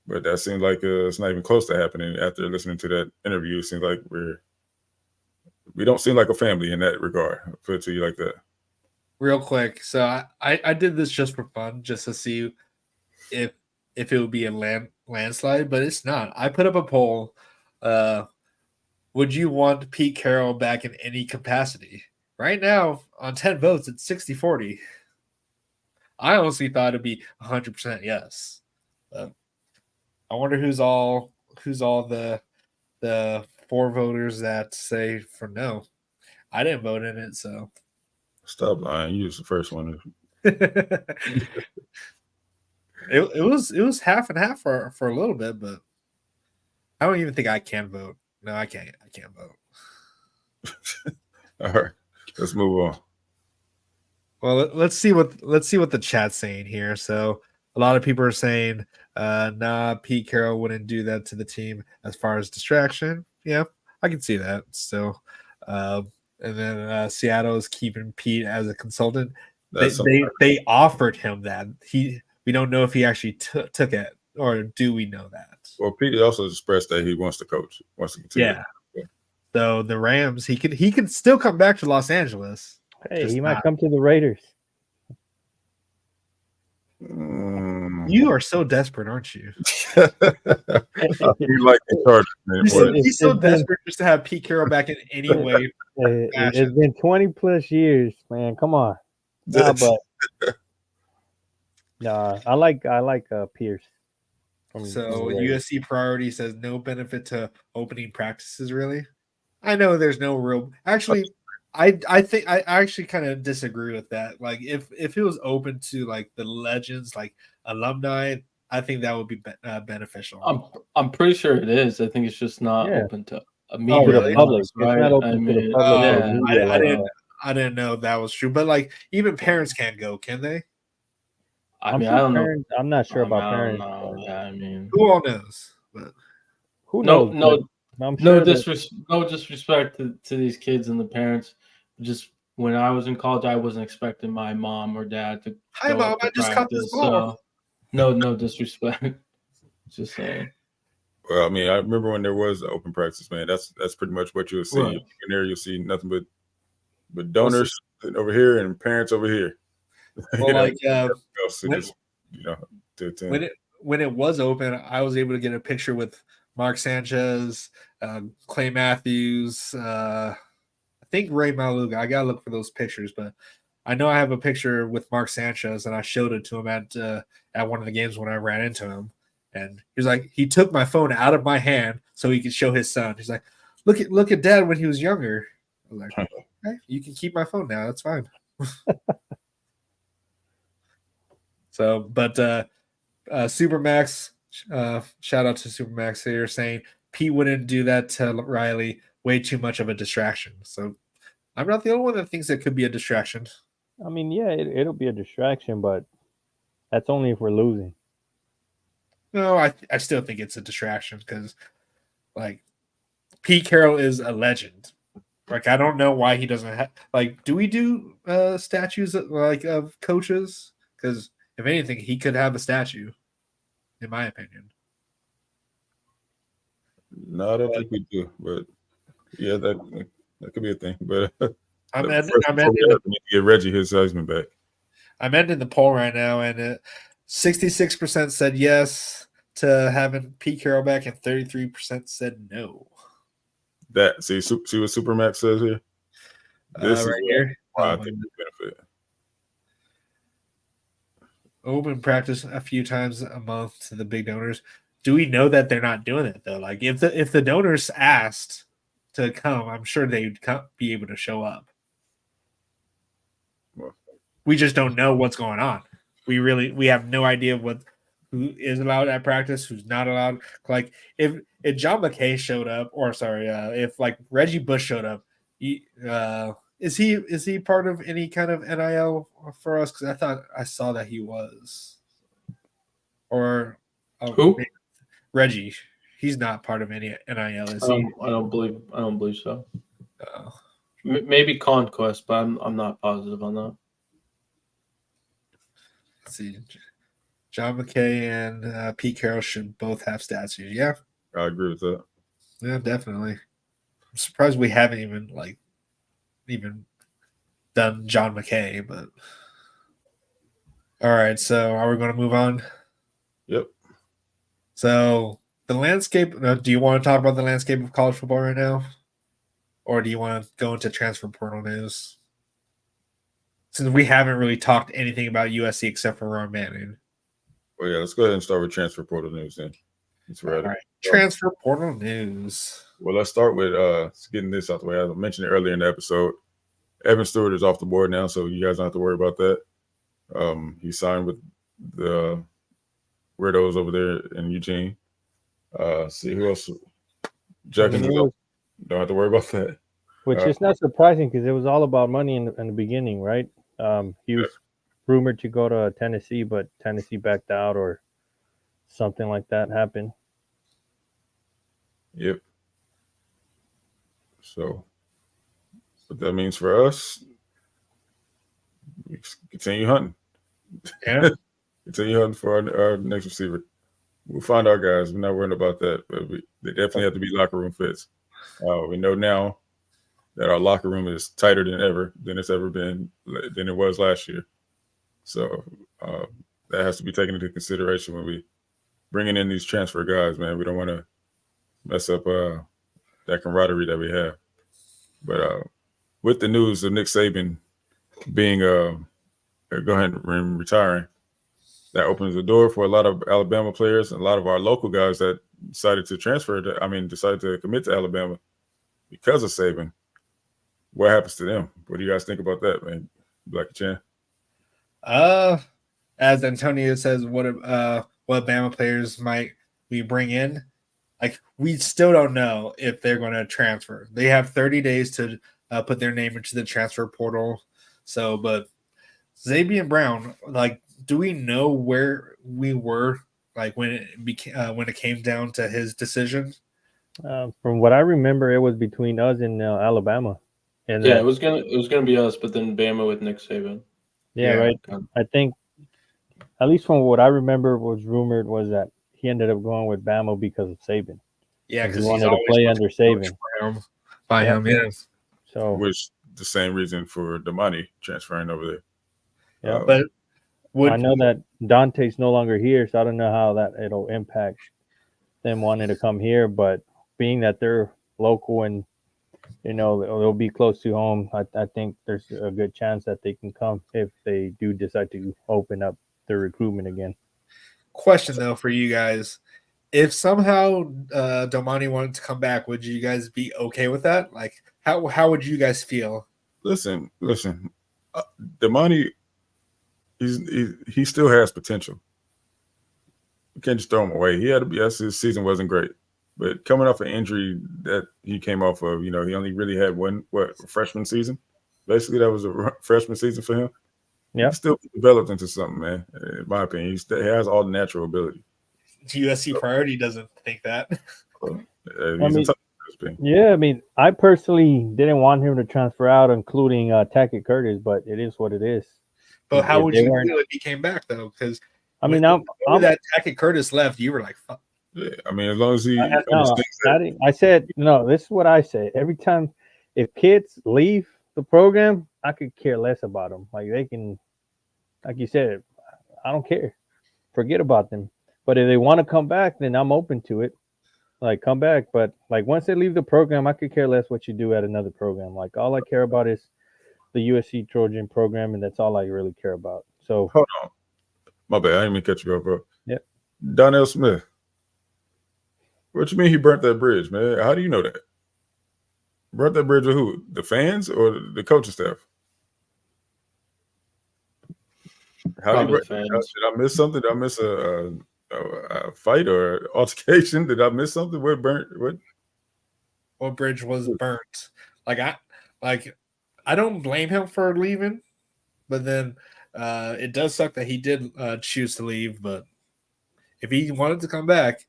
But that seems like it's not even close to happening. After listening to that interview, it seems like we don't seem like a family in that regard. I'll put it to you like that. Real quick, so I did this just for fun, just to see if it would be a landslide, but it's not. I put up a poll. Would you want Pete Carroll back in any capacity? Right now, on 10 votes, it's 60-40. I honestly thought it'd be 100% yes. But I wonder who's all the 4 voters that say for no. I didn't vote in it, so. Stop lying. You was the first one. It was half and half for a little bit, but I don't even think I can vote. No, I can't vote. All right, let's move on. Well, let's see what the chat's saying here. So a lot of people are saying, nah, Pete Carroll wouldn't do that to the team as far as distraction. Yeah, I can see that still. And then Seattle is keeping Pete as a consultant. They offered him that. We don't know if he actually took it, or do we know that? Well, Pete also expressed that he wants to coach, wants to continue. Yeah. So the Rams, he can still come back to Los Angeles. Hey, he might come to the Raiders. You are so desperate, aren't you? You like the Chargers, man. He's so desperate just to have Pete Carroll back in any way. It's been 20 plus years, man. Come on. I like Pierce. So USC priority says no benefit to opening practices. Really, I know there's no real. Actually, I think I actually kind of disagree with that. Like if it was open to like the legends, like alumni, I think that would be beneficial. I'm pretty sure it is. I think it's just not open to media. Really? Public. Right? It's not open to the public. I didn't know that was true. But like even parents can't go, can they? I don't know. I'm not sure about parents. Yeah, I mean, who all knows? But who knows? No disrespect to these kids and the parents. Just when I was in college, I wasn't expecting my mom or dad to. Hi, Mom. I just caught this ball. So no disrespect. Just saying. Well, I mean, I remember when there was open practice, man. That's pretty much what you'll see. Right. In there, you'll see nothing but donors over here and parents over here. Well, when it was open, I was able to get a picture with Mark Sanchez, Clay Matthews. I think Ray Maluga. I gotta look for those pictures, but I know I have a picture with Mark Sanchez, and I showed it to him at one of the games when I ran into him, and he was like, he took my phone out of my hand so he could show his son. He's like, look at Dad when he was younger. I was like, okay, you can keep my phone now. That's fine. So, but Supermax, shout out to Supermax here saying Pete wouldn't do that to Riley. Way too much of a distraction. So I'm not the only one that thinks it could be a distraction. I mean, yeah, it'll be a distraction, but that's only if we're losing. No, I still think it's a distraction because, like, Pete Carroll is a legend. Like, I don't know why he doesn't have. Like, do we do statues of coaches? Because if anything, he could have a statue, in my opinion. No, I don't think we do, but yeah, that could be a thing. But I'm we need to get Reggie his Heisman back. I'm ending the poll right now, and 66% said yes to having Pete Carroll back, and 33% said no. That see what Supermax says here. This right here. I think the benefit. Open practice a few times a month to the big donors. Do we know that they're not doing it though? Like if the donors asked to come, I'm sure they'd be able to show up. Well, we just don't know what's going on. We have no idea who is allowed at practice, who's not allowed. Like if John McKay showed up, if like Reggie Bush showed up, is he part of any kind of NIL for us? Because I thought I saw that he was. Or who? Reggie. He's not part of any NIL, is he? I don't believe so. Maybe Conquest, but I'm not positive on that. Let's see. John McKay and Pete Carroll should both have statues. Yeah, I agree with that. Yeah, definitely. I'm surprised we haven't even done John McKay, but all right. So are we going to move on? Yep. So the landscape. Do you want to talk about the landscape of college football right now, or do you want to go into transfer portal news? Since we haven't really talked anything about USC except for Ron Manning. Well, yeah, let's go ahead and start with transfer portal news then. All right. Transfer portal news. Well, let's start with getting this out the way. I mentioned it earlier in the episode. Evan Stewart is off the board now, so you guys don't have to worry about that. He signed with the weirdos over there in Eugene. See who else? Jenkins don't have to worry about that. Which is not surprising because it was all about money in the beginning, right? He was rumored to go to Tennessee, but Tennessee backed out or something like that happened. Yep. So, what that means for us, we continue hunting. Yeah. Continue hunting for our next receiver. We'll find our guys. We're not worried about that, but they definitely have to be locker room fits. We know now that our locker room is tighter than it's ever been than it was last year. So that has to be taken into consideration when we bringing in these transfer guys, man. We don't want to mess up that camaraderie that we have. But with the news of Nick Saban being go ahead and retiring, that opens the door for a lot of Alabama players and a lot of our local guys that decided to decided to commit to Alabama because of Saban. What happens to them? What do you guys think about that, man? Blackie Chan? As Antonio says, what Bama players might we bring in? Like, we still don't know if they're going to transfer. They have 30 days to put their name into the transfer portal. So, but Xavier Brown, like, do we know where we were, like, when it came down to his decision? From what I remember, it was between us and Alabama. And yeah, it was gonna be us, but then Bama with Nick Saban. Yeah, right. I think, at least from what I remember, was rumored was that he ended up going with Bama because of Saban. Yeah, because he wanted to play under Saban. By him, yes. So, which the same reason for Damani transferring over there. Yeah, but I know that Dante's no longer here, so I don't know how that it'll impact them wanting to come here. But being that they're local and they'll be close to home. I think there's a good chance that they can come if they do decide to open up their recruitment again. Question though for you guys: if somehow Domani wanted to come back, would you guys be okay with that? Like, how would you guys feel? Listen. Damani, he still has potential. You can't just throw him away. Yes, his season wasn't great, but coming off an injury that he came off of, he only really had one freshman season. Basically, that was a freshman season for him. Yeah, He still developed into something, man. In my opinion, he has all the natural ability. USC priority doesn't think that. I personally didn't want him to transfer out, including Tackett Curtis, but it is what it is. But how would you feel if he came back though? Because I'm that Tackett Curtis left, you were like, fuck. Yeah, I mean, as long as he I said no. This is what I say every time. If kids leave the program, I could care less about them. Like they can, like you said, I don't care. Forget about them. But if they want to come back, then I'm open to it. Like come back. But like once they leave the program, I could care less what you do at another program. Like all I care about is the USC Trojan program, and that's all I really care about. So hold on. My bad. I didn't mean to cut you off, bro. Yep. Donnell Smith. What you mean he burnt that bridge, man? How do you know that? Burnt that bridge with who? The fans or the coaching staff? How did I miss something? Did I miss a fight or altercation? Did I miss something? What bridge was burnt? I don't blame him for leaving, but then it does suck that he did choose to leave. But if he wanted to come back,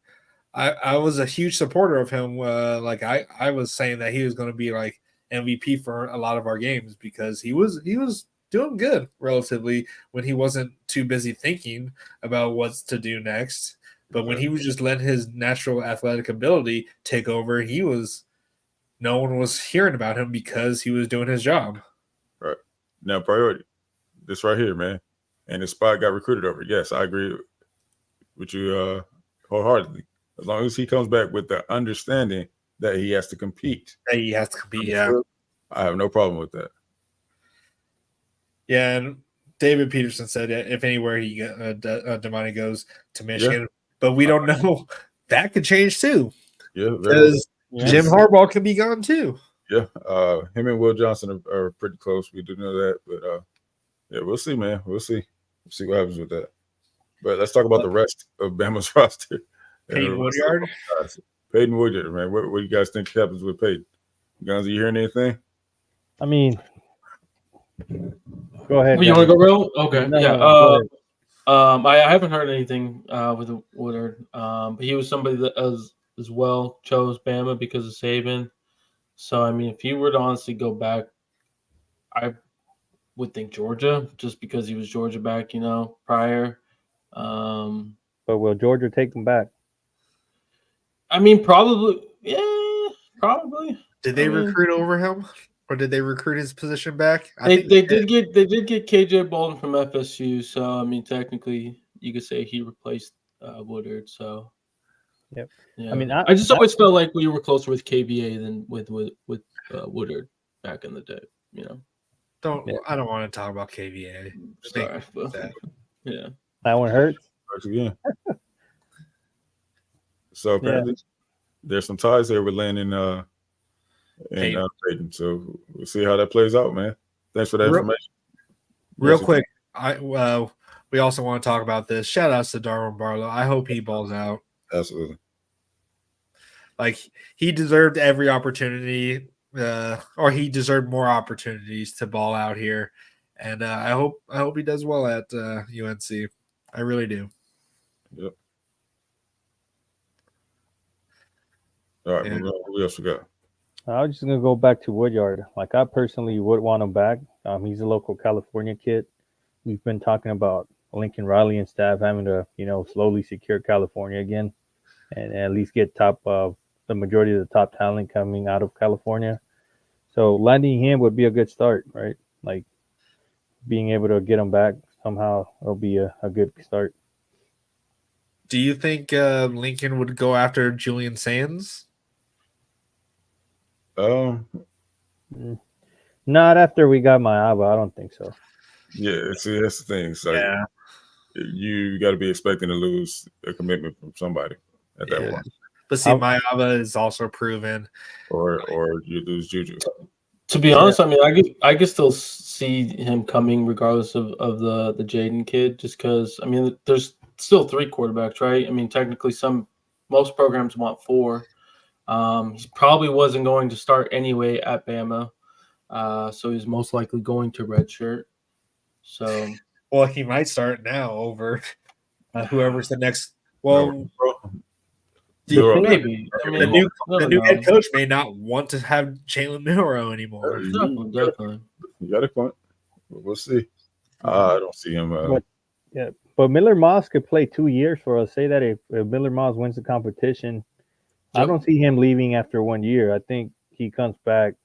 I was a huge supporter of him. I was saying that he was going to be like MVP for a lot of our games because he was doing good relatively when he wasn't too busy thinking about what to do next. But when he was just letting his natural athletic ability take over, no one was hearing about him because he was doing his job. Right. Now, priority. This right here, man. And his spot got recruited over. Yes, I agree with you wholeheartedly. As long as he comes back with the understanding that he has to compete. Yeah. I have no problem with that. Yeah, and David Peterson said if anywhere Damani goes to Michigan, but we don't know. That could change too. Yeah, because Jim Harbaugh could be gone too. Yeah, him and Will Johnson are pretty close. We do know that, but yeah, we'll see, man. We'll see what happens with that. But let's talk about the rest of Bama's roster. Peyton Woodyard. Peyton Woodyard, man. What do you guys think happens with Peyton? Guns, are you hearing anything? I mean, go ahead. You want to go real? Okay. I haven't heard anything with Woodard, but he was somebody that as well chose Bama because of Saban. So I mean, if he were to honestly go back, I would think Georgia, just because he was Georgia back, prior. But will Georgia take him back? I mean, probably. Yeah, probably. Did they recruit over him? Or did they recruit his position back? They did get KJ Bolden from FSU, so I mean technically you could say he replaced Woodard. So yep. Yeah. I mean, I just always felt like we were closer with KBA than with Woodard back in the day. I don't want to talk about KVA. Sorry, yeah, that one hurts. Again. So apparently, there's some ties there with Landon and Peyton. So we'll see how that plays out, man. Thanks for that information. Real quick, we also want to talk about this. Shout outs to Darwin Barlow. I hope he balls out. Absolutely. Like he deserved every opportunity, or he deserved more opportunities to ball out here. And I hope he does well at UNC. I really do. Yep. All right, what else we got? I was just gonna go back to Woodyard. Like I personally would want him back. He's a local California kid. We've been talking about Lincoln Riley and staff having to, slowly secure California again, and at least get the majority of the top talent coming out of California. So landing him would be a good start, right? Like being able to get him back somehow, it'll be a good start. Do you think Lincoln would go after Julian Sands? Not after we got Mayaba. I don't think so. Yeah, see, that's the thing. It's like Yeah. you got to be expecting to lose a commitment from somebody at that point, But see, Mayaba is also proven. or you lose Juju. To be honest, I mean, I could still see him coming regardless of the Jaden kid, just because I mean, there's still 3 quarterbacks, right? I mean, technically, most programs want 4. He probably wasn't going to start anyway at Bama, so he's most likely going to redshirt. So, well, he might start now over whoever's the next. Well, maybe. I mean, the new head coach may not want to have Jalen Milroe anymore. Definitely. You got a point. We'll see. I don't see him. But Miller Moss could play 2 years for us. Say that if Miller Moss wins the competition, I don't see him leaving after 1 year. I think he comes back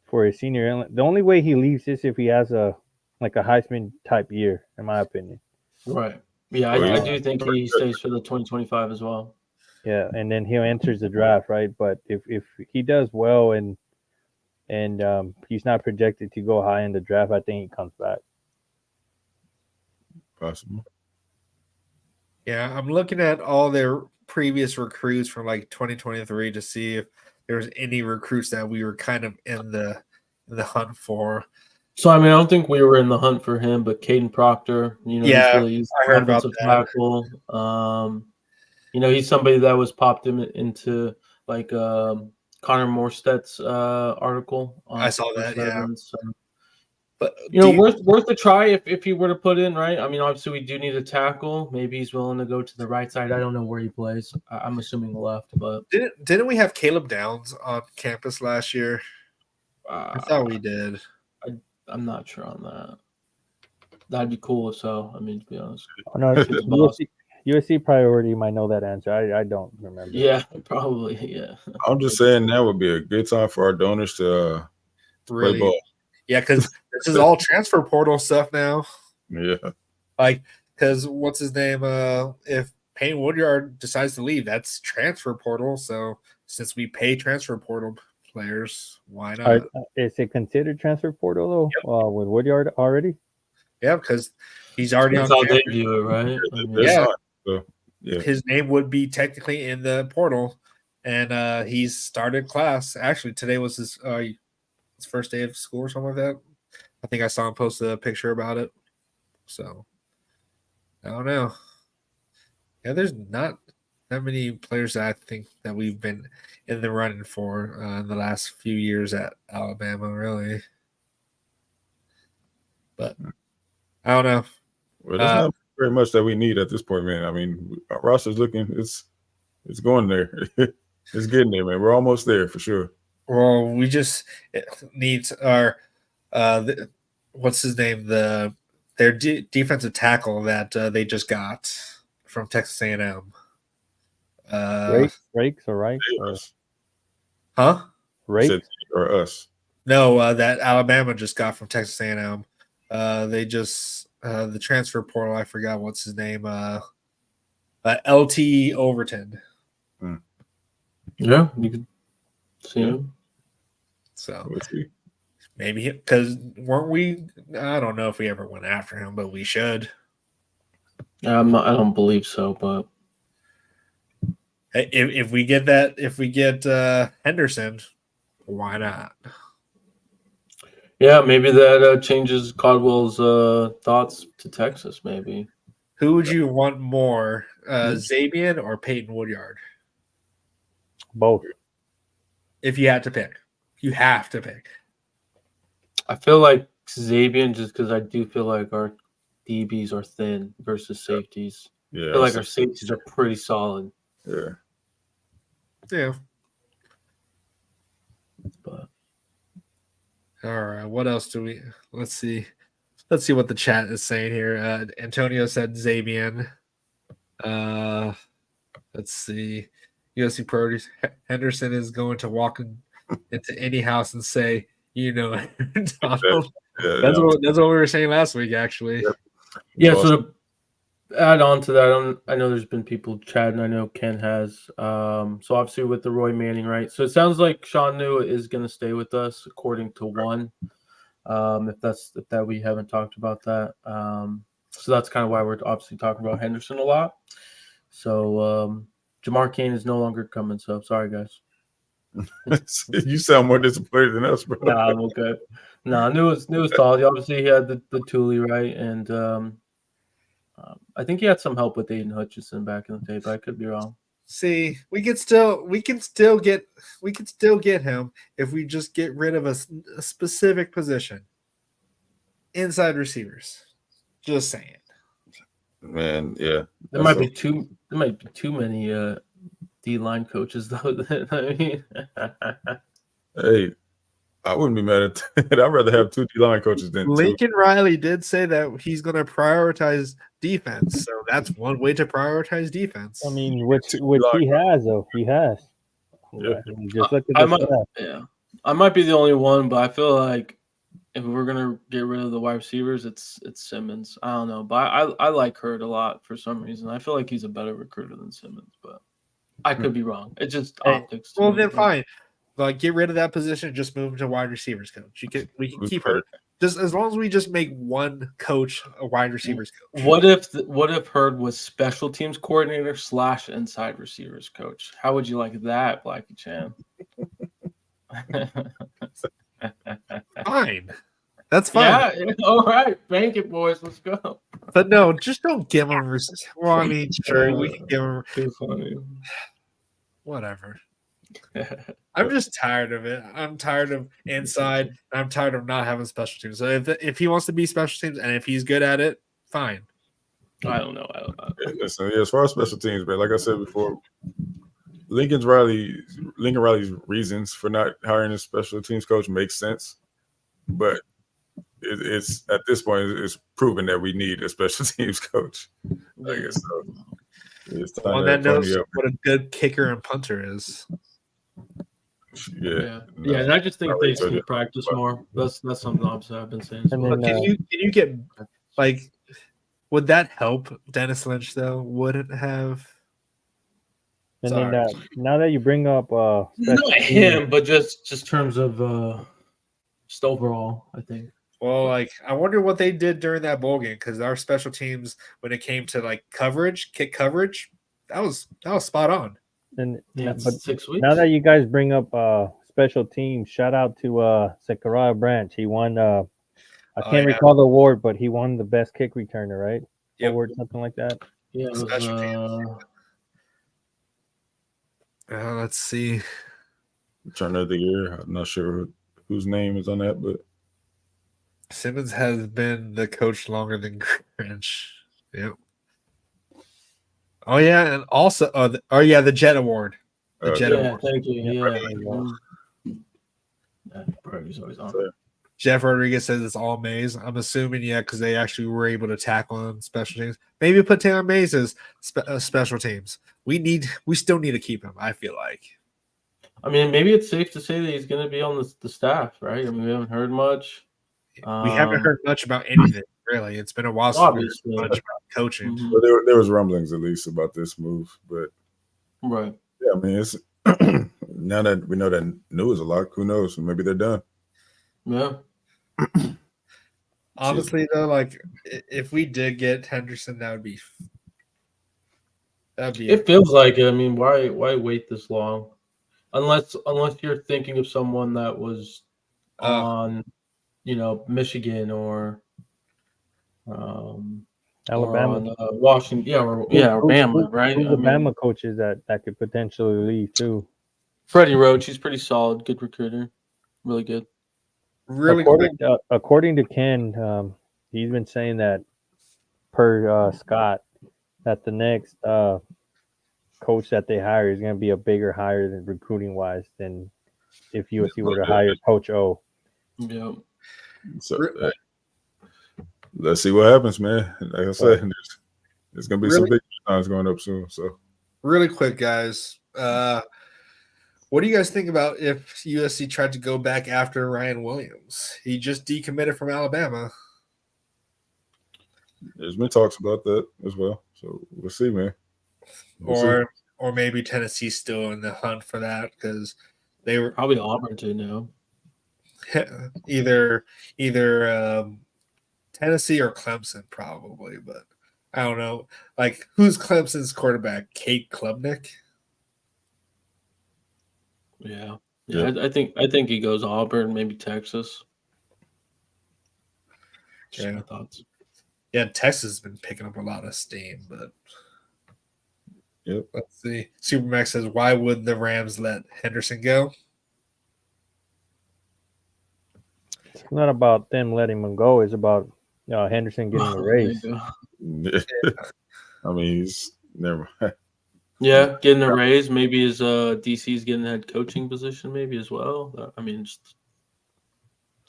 for his senior. The only way he leaves is if he has a Heisman type year, in my opinion. Right. Yeah, I do think he stays for the 2025 as well. Yeah, and then he enters the draft, right? But if he does well and he's not projected to go high in the draft, I think he comes back. Possible. Yeah, I'm looking at all their previous recruits from like 2023 to see if there was any recruits that we were kind of in the hunt for. So I mean, I don't think we were in the hunt for him, but Caden Proctor, he's I heard about that. Tackle. He's somebody that was popped into like Connor Morstead's article. I saw that, yeah. So, but worth a try if he were to put in, right? I mean, obviously we do need a tackle. Maybe he's willing to go to the right side. I don't know where he plays. I'm assuming the left, but didn't we have Caleb Downs on campus last year? I thought we did. I'm not sure on that. That'd be cool if so. I mean, to be honest. Oh, no, USC priority might know that answer. I don't remember. Yeah, probably. Yeah. I'm just saying that would be a good time for our donors to play ball. Yeah, because this is all transfer portal stuff now. Yeah. Like, because what's his name? If Payne Woodyard decides to leave, that's transfer portal. So since we pay transfer portal players, why not? Is it considered transfer portal though? With Woodyard already? Yeah, because he's already That's on. That's how they view it, right? Yeah. His name would be technically in the portal, and he's started class. Actually, today was his first day of school or something like that. I think I saw him post a picture about it. So I don't know. Yeah, there's not that many players that I think that we've been in the running for in the last few years at Alabama, really. But I don't know. Well, there's not very much that we need at this point, man. I mean, our roster's looking, it's going there. It's getting there, man. We're almost there for sure. Well, we just need our what's his name? Their defensive tackle that they just got from Texas A&M. Rakes or right? Huh? Rakes or us? No, that Alabama just got from Texas A&M. They just the transfer portal. I forgot what's his name. LT Overton. Yeah, you could see him. So maybe because weren't we? I don't know if we ever went after him, but we should. I don't believe so, but if we get that, if we get Henderson, why not? Yeah, maybe that changes Caldwell's thoughts to Texas. Maybe. Who would you want more, Zabian or Peyton Woodyard? Both. If you had to pick, you have to pick. I feel like Zabian just because I do feel like our DBs are thin versus safeties. Yeah, I feel like our safeties are pretty solid. Yeah. Yeah. But all right, what else do we? Let's see what the chat is saying here. Antonio said Zabian. Let's see. USC priorities. Henderson is going to walk into any house and say, Donald. That's what we were saying last week, actually. Yeah. So add on to that, I know there's been people chatting. I know Ken has. So obviously with the Roy Manning, right? So it sounds like Sean New is going to stay with us, according to one. If that we haven't talked about that. So that's kind of why we're obviously talking about Henderson a lot. So Jamar Cain is no longer coming. So sorry, guys. You sound more disappointed than us, bro. Nah, I'm okay. Nah, New was solid. Obviously, he had the Thule, right, and I think he had some help with Aiden Hutchinson back in the day, but I could be wrong. See, we can still get him if we just get rid of a specific position. Inside receivers. Just saying. Man, yeah. There might be too many D-line coaches though. I mean, hey, I wouldn't be mad at that. I'd rather have 2 D-line coaches than 2. Lincoln Riley did say that he's going to prioritize defense, so that's one way to prioritize defense. I mean, which he has though. He has. Yeah. I mean, just look at the yeah, I might be the only one, but I feel like if we're gonna get rid of the wide receivers, it's Simmons. I don't know, but I like Hurd a lot for some reason. I feel like he's a better recruiter than Simmons, but I could be wrong. It's just optics. Well, then fine. Like, get rid of that position. Just move to wide receivers coach. We can keep Hurd. Just as long as we just make one coach a wide receivers coach. What if Hurd was special teams coordinator / inside receivers coach? How would you like that, Blackie Chan? Fine. That's fine. Yeah, all right. Bank it, boys. Let's go. But no, just don't give him. Well, I mean, sure, we can give him. Too funny. Whatever. I'm just tired of it. I'm tired of inside. I'm tired of not having special teams. So if he wants to be special teams and if he's good at it, fine. I don't know. Listen, as far as special teams, but like I said before, Lincoln Riley's reasons for not hiring a special teams coach makes sense, but it's at this point it's proven that we need a special teams coach. I guess so. It's time one that knows what a good kicker and punter is. Yeah. And I just think they should practice more. That's something obviously I've been saying. And then, can you get like? Would that help Dennis Lynch though? Would it have? And then now that you bring up not him, but just terms of just overall, I think. Well, like I wonder what they did during that bowl game because our special teams, when it came to like kick coverage, that was spot on. And but 6 weeks. Now that you guys bring up special teams, shout out to Zechariah Branch. He won. I can't recall the award, but he won the best kick returner, right? Yep. Award, something like that. Yeah, it was, special teams. Let's see. Turn of the year. I'm not sure whose name is on that, but Simmons has been the coach longer than Grinch. Yep. Oh yeah, and also the Jet Award. The Jet Award. Thank you. Yeah. He's always on. Jeff Rodriguez says it's all Mays. I'm assuming because they actually were able to tackle on special teams. Maybe put Taylor Mays as special teams. We still need to keep him. I feel like. I mean, maybe it's safe to say that he's going to be on the staff, right? I mean, we haven't heard much. We haven't heard much about anything, really. It's been a while since we heard much about coaching. Mm-hmm. But there was rumblings at least about this move, but right. Yeah, I mean, it's now that we know that New is a lock, who knows? Maybe they're done. Yeah. Honestly, though, like if we did get Henderson, that'd be. It feels like it. I mean, why wait this long? Unless you're thinking of someone that was on, Michigan or Alabama, or Washington, or Bama, right? Who's the Bama coaches that could potentially leave too? Freddie Roach, he's pretty solid, good recruiter, really good. Really, according to Ken, he's been saying that per Scott that the next coach that they hire is going to be a bigger hire than recruiting wise than if USC were to hire Coach O. Yeah. So let's see what happens, man. Like I said, there's going to be some big times going up soon. So really quick, guys. What do you guys think about if USC tried to go back after Ryan Williams? He just decommitted from Alabama. There's been talks about that as well. So we'll see, man. Or maybe Tennessee's still in the hunt for that because they were probably Auburn too now. either Tennessee or Clemson probably, but I don't know. Like, who's Clemson's quarterback? Kate Klubnik? Yeah. I think he goes Auburn, maybe Texas. Just my thoughts. Yeah, Texas has been picking up a lot of steam, but let's see. Supermax says, why would the Rams let Henderson go? It's not about them letting him go. It's about Henderson getting a raise. I mean, he's never. Yeah, getting a raise. Maybe his DC's getting a head coaching position, maybe as well. I mean, just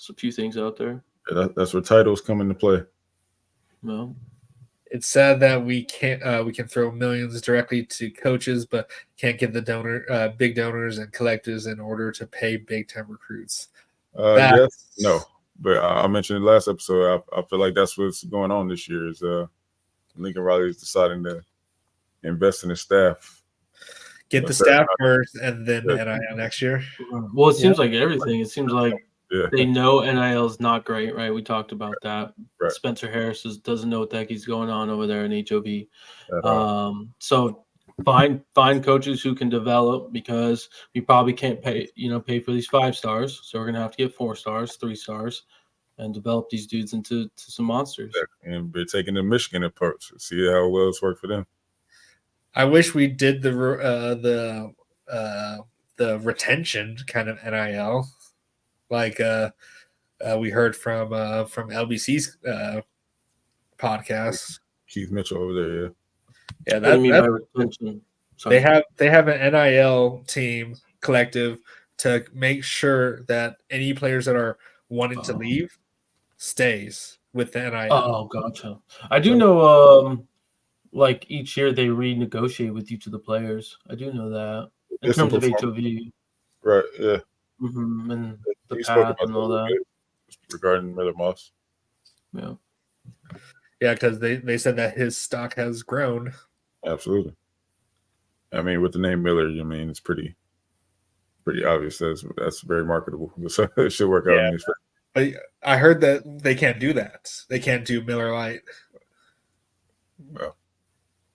a few things out there. That's where titles come into play. No. It's sad that we can throw millions directly to coaches, but can't get the big donors and collectives in order to pay big time recruits. Yes, no, but I mentioned in the last episode. I feel like that's what's going on this year. Is Lincoln Riley is deciding to invest in his staff. Get the staff first, and then NIL next year. Well, it seems like everything. It seems like they know NIL is not great, right? We talked about that. Right. Spencer Harris doesn't know what the heck he's going on over there in HOV. So find coaches who can develop, because we probably can't pay for these 5 stars. So we're gonna have to get 4 stars, 3 stars, and develop these dudes into some monsters. And they're taking the Michigan approach. See how well it's worked for them. I wish we did the retention kind of NIL, like we heard from LBC's podcast. Keith Mitchell over there, yeah. What do you mean by retention? Sorry. They have an NIL team collective to make sure that any players that are wanting to leave stays with the NIL. Oh, gotcha. I do know. Like each year they renegotiate with each of the players. I do know that in terms of HOV. Right. Yeah. Mm-hmm. And the path and all that. Regarding Miller Moss. Yeah. Yeah, because they said that his stock has grown. Absolutely. I mean, with the name Miller, I mean, it's pretty obvious. That's very marketable. So it should work out in his favor. But I heard that they can't do that. They can't do Miller Lite. Well.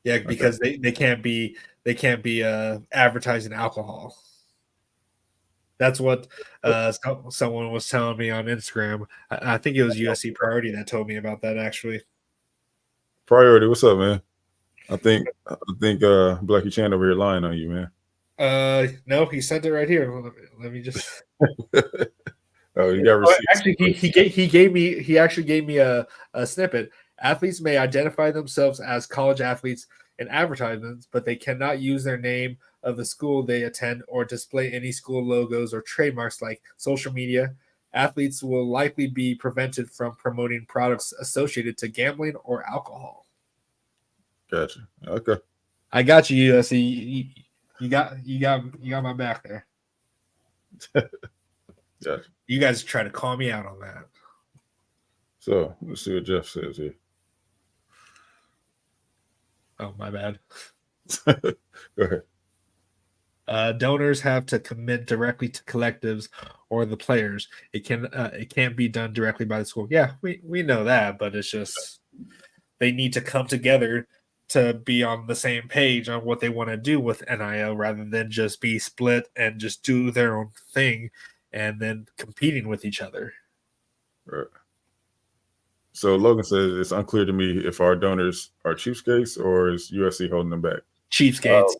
Yeah, because they can't be advertising alcohol. That's what someone was telling me on Instagram. I think it was USC Priority that told me about that, actually. Priority, what's up, man? I think Blackie Chan over here lying on you, man. No, he sent it right here. Let me just. Oh, you got receipts. Actually, he actually gave me a snippet. Athletes may identify themselves as college athletes in advertisements, but they cannot use their name of the school they attend or display any school logos or trademarks like social media. Athletes will likely be prevented from promoting products associated to gambling or alcohol. Gotcha. Okay. I got you, USC. You got my back there. Gotcha. You guys try to call me out on that. So let's see what Jeff says here. Oh, my bad. Go ahead. Donors have to commit directly to collectives or the players. It can't be done directly by the school. Yeah, we know that, but it's just they need to come together to be on the same page on what they want to do with NIL rather than just be split and just do their own thing and then competing with each other. Right. So Logan says it's unclear to me if our donors are cheapskates or is USC holding them back. Cheapskates.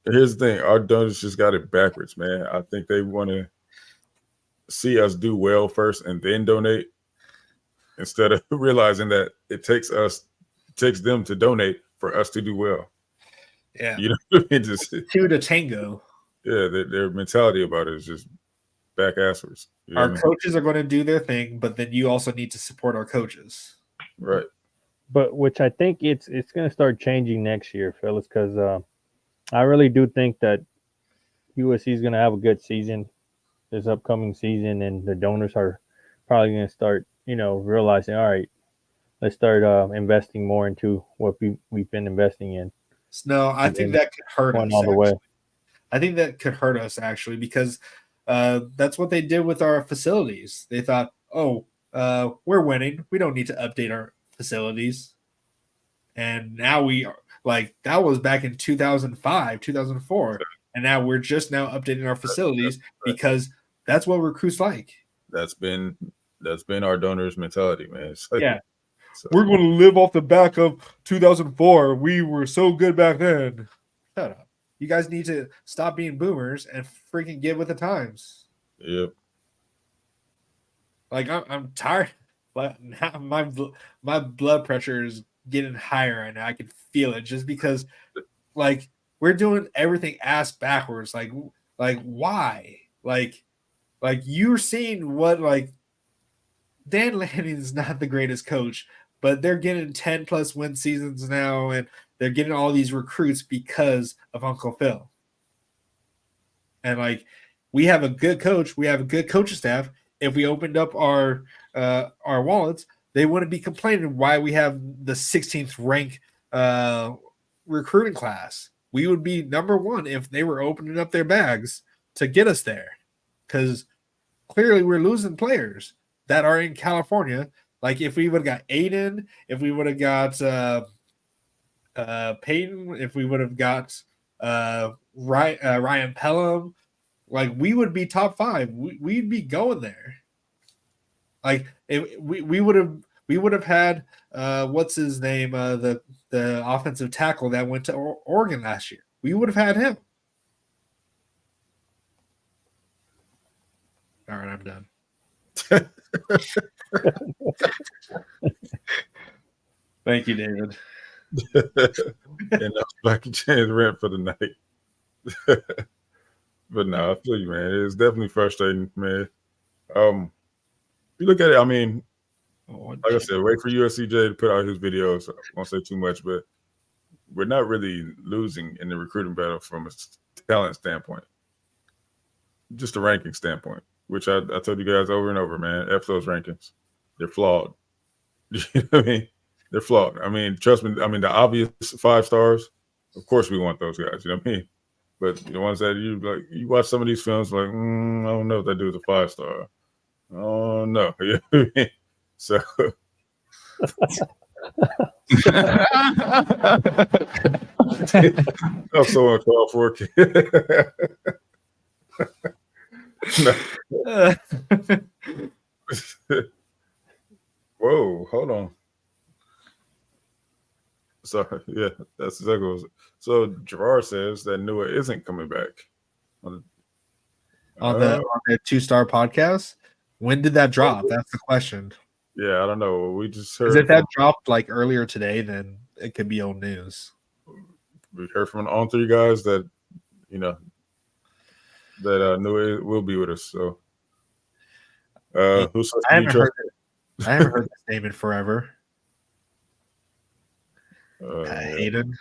Here's the thing: our donors just got it backwards, man. I think they want to see us do well first and then donate, instead of realizing that it takes them to donate for us to do well. Yeah, you know what I mean? Just two to tango. Yeah, their mentality about it is just back-asswards. Our coaches are going to do their thing, but then you also need to support our coaches. Right. But which I think it's going to start changing next year, Phyllis, because I really do think that USC is going to have a good season this upcoming season, and the donors are probably going to start, realizing, all right, let's start investing more into what we've been investing in. No, I think that could hurt us. All the way. I think that could hurt us actually because that's what they did with our facilities. They thought, oh, we're winning. We don't need to update our facilities. And now we are like that was back in 2005, 2004. And now we're just now updating our facilities because that's what recruits like. That's been our donors' mentality, man. Like, yeah. So. We're going to live off the back of 2004. We were so good back then. Shut up. You guys need to stop being boomers and freaking get with the times. Yep. Like I'm tired. Like my blood pressure is getting higher right now. I can feel it just because, like, we're doing everything ass backwards. Like why? Like you're seeing what like Dan Lanning is not the greatest coach, but they're getting 10+ win seasons now, and they're getting all these recruits because of Uncle Phil. And like, we have a good coach, we have a good coaching staff. If we opened up our wallets, they wouldn't be complaining why we have the 16th rank recruiting class. We would be number one if they were opening up their bags to get us there, because clearly we're losing players that are in California. Like if we would have got Aiden, if we would have got Peyton, if we would have got Ryan Pelham, like we would be top 5. We'd be going there. Like if we would have had what's his name, the offensive tackle that went to Oregon last year. We would have had him. All right, I'm done. Thank you, David. And that's Blackie Chan's rant for the night. But no, I feel you, man. It's definitely frustrating, man. You look at it, I mean, like I said, wait for USCJ to put out his videos. I won't say too much, but we're not really losing in the recruiting battle from a talent standpoint. Just a ranking standpoint, which I told you guys over and over, man. F those rankings. They're flawed. You know what I mean? They're flawed. I mean, trust me. I mean, the obvious 5 stars, of course we want those guys. You know what I mean? But the ones that you watch some of these films, like, I don't know if that dude's a 5-star. Oh no. You know what I mean? So I'm so uncalled for. Whoa, hold on. Sorry, yeah, that's exactly what it was. So Gerard says that Nua isn't coming back on the 2-star podcast. When did that drop? That's the question. Yeah, I don't know. We just heard. If that dropped like earlier today, then it could be old news. We heard from all 3 guys that that Nua will be with us. So, I haven't heard that name in forever. Hayden.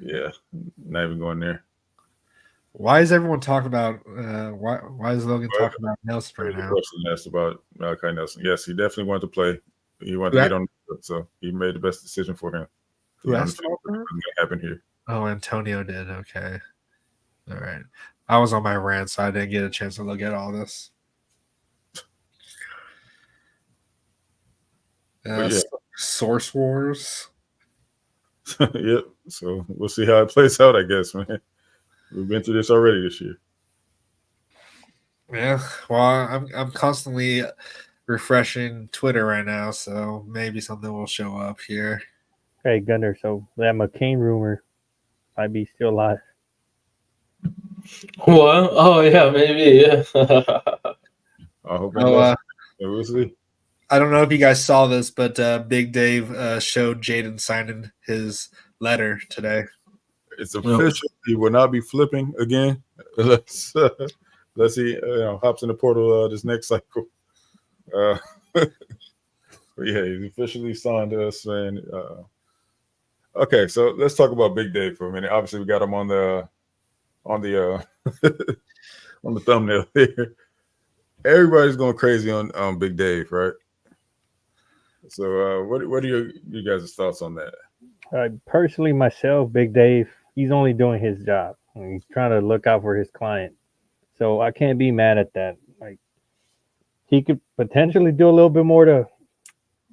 Yeah, not even going there. Why is everyone talking about? Why is Logan talking about Nelson right now? Question asked about Malachi Nelson. Yes, he definitely wanted to play. He wanted to get on, so he made the best decision for him. Who asked about that? What's going to happen here? Oh, Antonio did. Okay, all right. I was on my rant, so I didn't get a chance to look at all this. Source Wars. Yep. So we'll see how it plays out, I guess, man. We've been through this already this year. Yeah. Well, I'm constantly refreshing Twitter right now, so maybe something will show up here. Hey, Gunner. So that McCain rumor might be still alive. What? Oh yeah, maybe. Yeah. I hope. We'll see. I don't know if you guys saw this, but Big Dave showed Jaden signing his letter today. It's official. He will not be flipping again unless he hops in the portal this next cycle. But yeah, he's officially signed us. And okay, so let's talk about Big Dave for a minute. Obviously, we got him on the on the thumbnail here. Everybody's going crazy on Big Dave, right? So, what are you guys' thoughts on that? Personally, myself, Big Dave, he's only doing his job. He's trying to look out for his client. So I can't be mad at that. Like, he could potentially do a little bit more to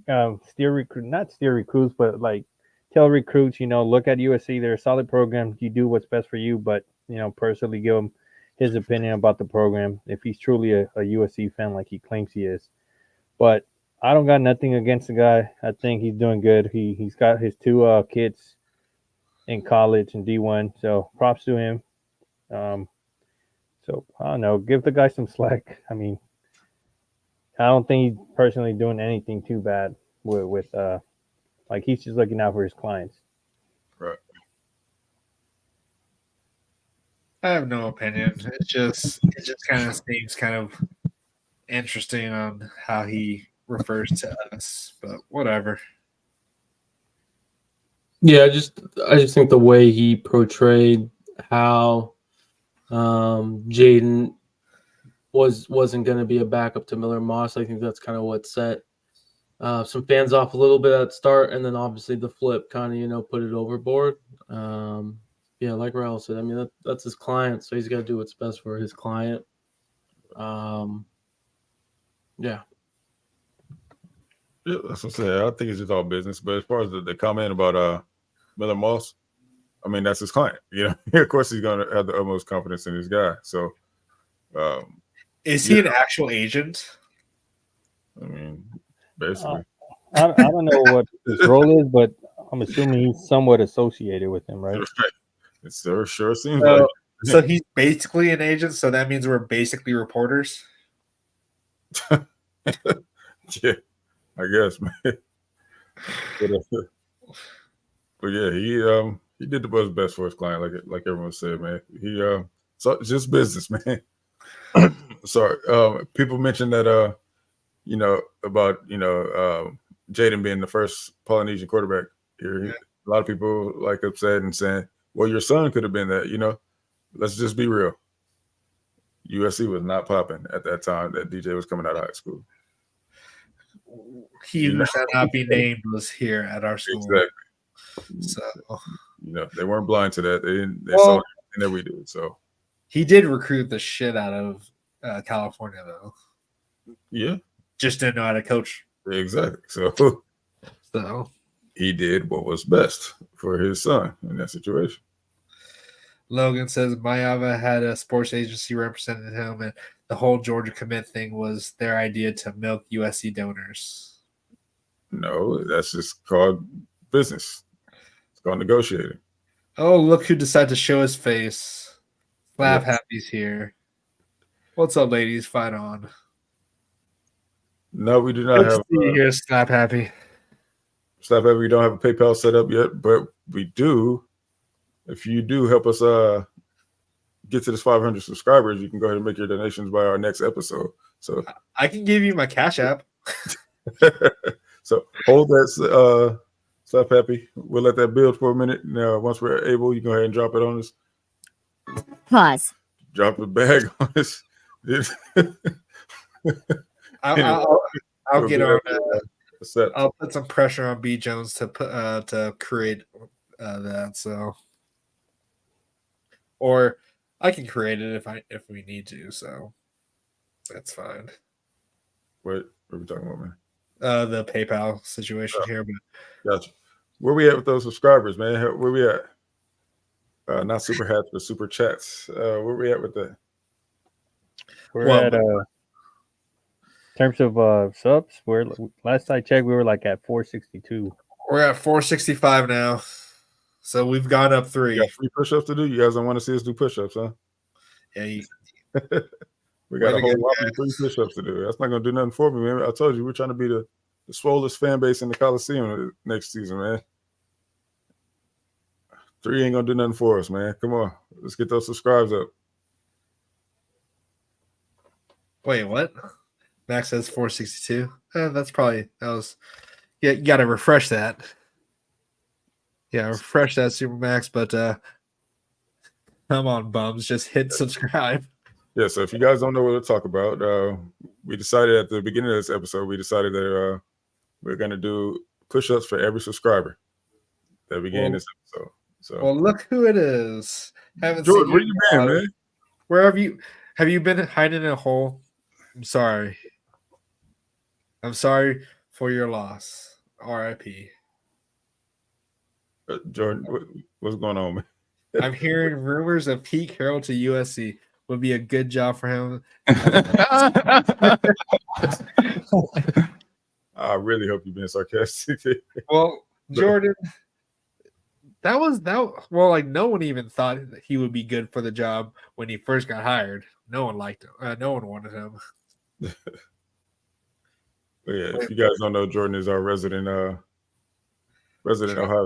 not steer recruits, but like tell recruits, look at USC. They're a solid program. You do what's best for you, but personally give him his opinion about the program if he's truly a USC fan like he claims he is. But I don't got nothing against the guy. I think he's doing good. He's got his two kids in college and D1, so props to him. So I don't know, give the guy some slack. I mean, I don't think he's personally doing anything too bad with like he's just looking out for his clients. Right. I have no opinion. It just kind of seems kind of interesting on how he refers to us, but whatever. Yeah, I just think the way he portrayed how Jaden wasn't going to be a backup to Miller Moss. I think that's kind of what set some fans off a little bit at the start, and then obviously the flip kind of put it overboard. Yeah, like Raul said, I mean that's his client, so he's got to do what's best for his client. Yeah. Yeah, that's what I'm saying. I think it's just all business. But as far as the comment about Miller Moss, I mean, that's his client. Of course he's going to have the utmost confidence in his guy. So, is he an actual agent? I mean, basically. I don't know what his role is, but I'm assuming he's somewhat associated with him, right? It sure seems like. So he's basically an agent. So that means we're basically reporters. Yeah, I guess, man. But yeah, he did the best for his client, like everyone said, man. So it's just business, man. Sorry. People mentioned that about Jaden being the first Polynesian quarterback here. A lot of people upset and saying, well, your son could have been that, Let's just be real. USC was not popping at that time that DJ was coming out of high school. He who shall not be named was here at our school. Exactly. So they weren't blind to that. They saw everything that we did. So he did recruit the shit out of California, though. Yeah. Just didn't know how to coach. Exactly. So he did what was best for his son in that situation. Logan says Mayava had a sports agency representing him, and the whole Georgia commit thing was their idea to milk USC donors. No, that's just called business. It's called negotiating. Oh, look who decided to show his face. Slap Happy's here. What's up, ladies? Fight on. No, we do not have. Here's Slap Happy. Slap Happy, we don't have a PayPal set up yet, but we do. If you do help us get to this 500 subscribers, you can go ahead and make your donations by our next episode. So I can give you my Cash App. So hold that, Slap Happy. We'll let that build for a minute. Now, once we're able, you go ahead and drop it on us. Pause. Drop the bag on us. I'll get on that. I'll put some pressure on B Jones to create that. So, or I can create it if we need to. So that's fine. What are we talking about, man? The PayPal situation here. But gotcha. Where we at with those subscribers, man? Where we at? Not super hats, but super chats. Where we at with that? We're at in terms of subs. Last I checked, we were at 462. We're at 465 now, so we've gone up 3. You got 3 push-ups to do. You guys don't want to see us do push-ups, huh? Yeah. We got a whole lot of 3 push-ups to do. That's not gonna do nothing for me, man. I told you we're trying to be the swollest fan base in the Coliseum next season, man. 3 ain't gonna do nothing for us, man. Come on, let's get those subscribes up. Wait, what? Max says 462. That was. Yeah, you got to refresh that. Yeah, refresh that, Super Max. But come on, bums, just hit subscribe. Yeah. So if you guys don't know what to talk about, we decided at the beginning of this episode, we decided that we're gonna do push-ups for every subscriber that we gain this episode. So, well, look who it is. Haven't George, seen where you been, man? Where have you been hiding in a hole? I'm sorry. I'm sorry for your loss. R.I.P. Jordan, what's going on, man? I'm hearing rumors of Pete Carroll to USC would be a good job for him. I really hope you've been sarcastic. Well, Jordan, well, like no one even thought that he would be good for the job when he first got hired. No one liked him. No one wanted him. But yeah, if you guys don't know, Jordan is our resident Ohio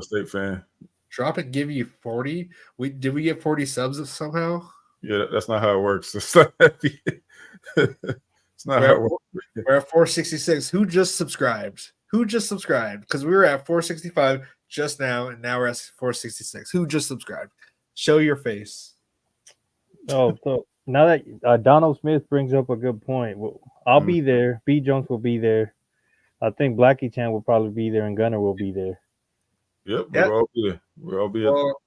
State fan. Drop it, give you 40. Did we get 40 subs somehow? Yeah, that's not how it works. It's not how it works. We're at 466. Who just subscribed? Because we were at 465 just now, and now we're at 466. Who just subscribed? Show your face. Oh, so now that Donald Smith brings up a good point, I'll be there. B. Jones will be there. I think Blackie Chan will probably be there, and Gunner will be there. Yep. We'll all be there. We'll all be there. Well,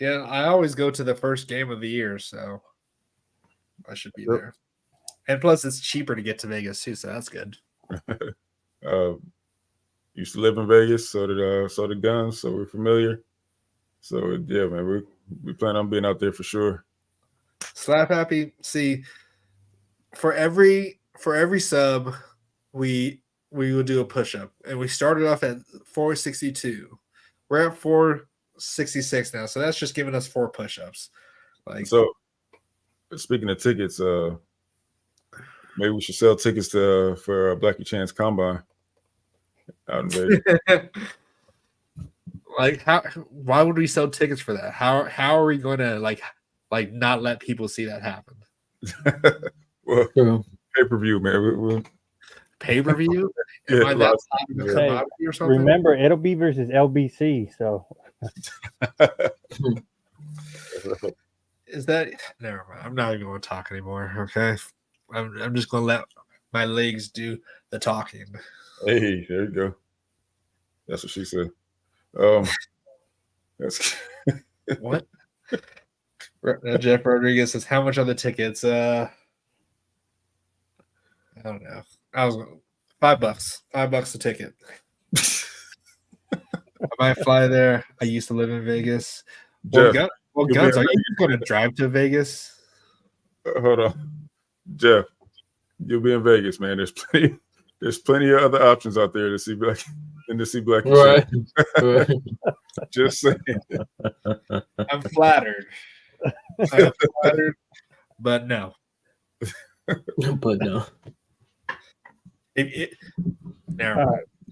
yeah, I always go to the first game of the year, so I should be there. And plus, it's cheaper to get to Vegas too, so that's good. Used to live in Vegas, so did Guns, so we're familiar. So yeah, man, we plan on being out there for sure. Slap Happy. See, for every sub, we will do a push up, and we started off at 462. We're at 466 now, so that's just giving us 4 push ups. Like, so, speaking of tickets, maybe we should sell tickets for Blackie Chan's Combine out in Vegas. Like, why would we sell tickets for that? How are we going to like not let people see that happen? Well, pay-per-view, man. Pay-per-view? Yeah, or something? Remember, it'll be versus LBC, so is that never mind. I'm not even going to talk anymore. Okay, I'm just going to let my legs do the talking. Hey, there you go. That's what she said. That's what? Jeff Rodriguez says, "How much are the tickets?" I don't know. I was $5. $5 a ticket. I might fly there. I used to live in Vegas. Well, Guns, are you going to drive to Vegas? Hold on, Jeff. You'll be in Vegas, man. There's plenty of other options out there to see Black. Right. Just saying. I'm flattered. But no. But no. All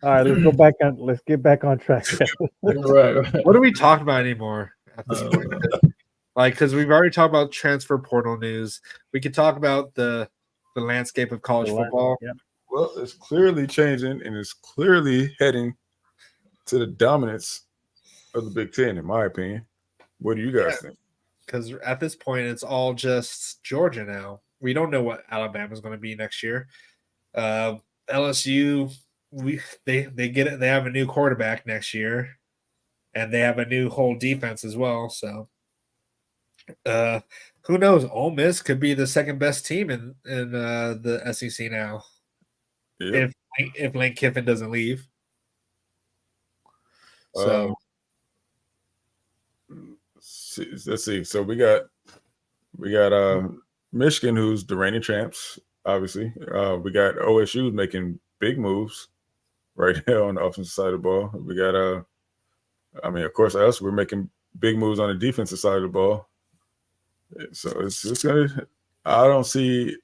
right. Let's get back on track. right. What are we talking about anymore at this point? Like, because we've already talked about transfer portal news. We could talk about the landscape of college football. Yeah. Well, it's clearly changing, and it's clearly heading to the dominance of the Big Ten, in my opinion. What do you guys think? Because at this point, it's all just Georgia now. We don't know what Alabama's going to be next year. LSU, they get it. They have a new quarterback next year, and they have a new whole defense as well. So, who knows? Ole Miss could be the second best team in the SEC now. Yep. If Lane Kiffin doesn't leave. So let's see. So we got Michigan, who's the reigning champs. Obviously, we got OSU making big moves right now on the offensive side of the ball. We got of course, us. We're making big moves on the defensive side of the ball. So it's gonna. I don't see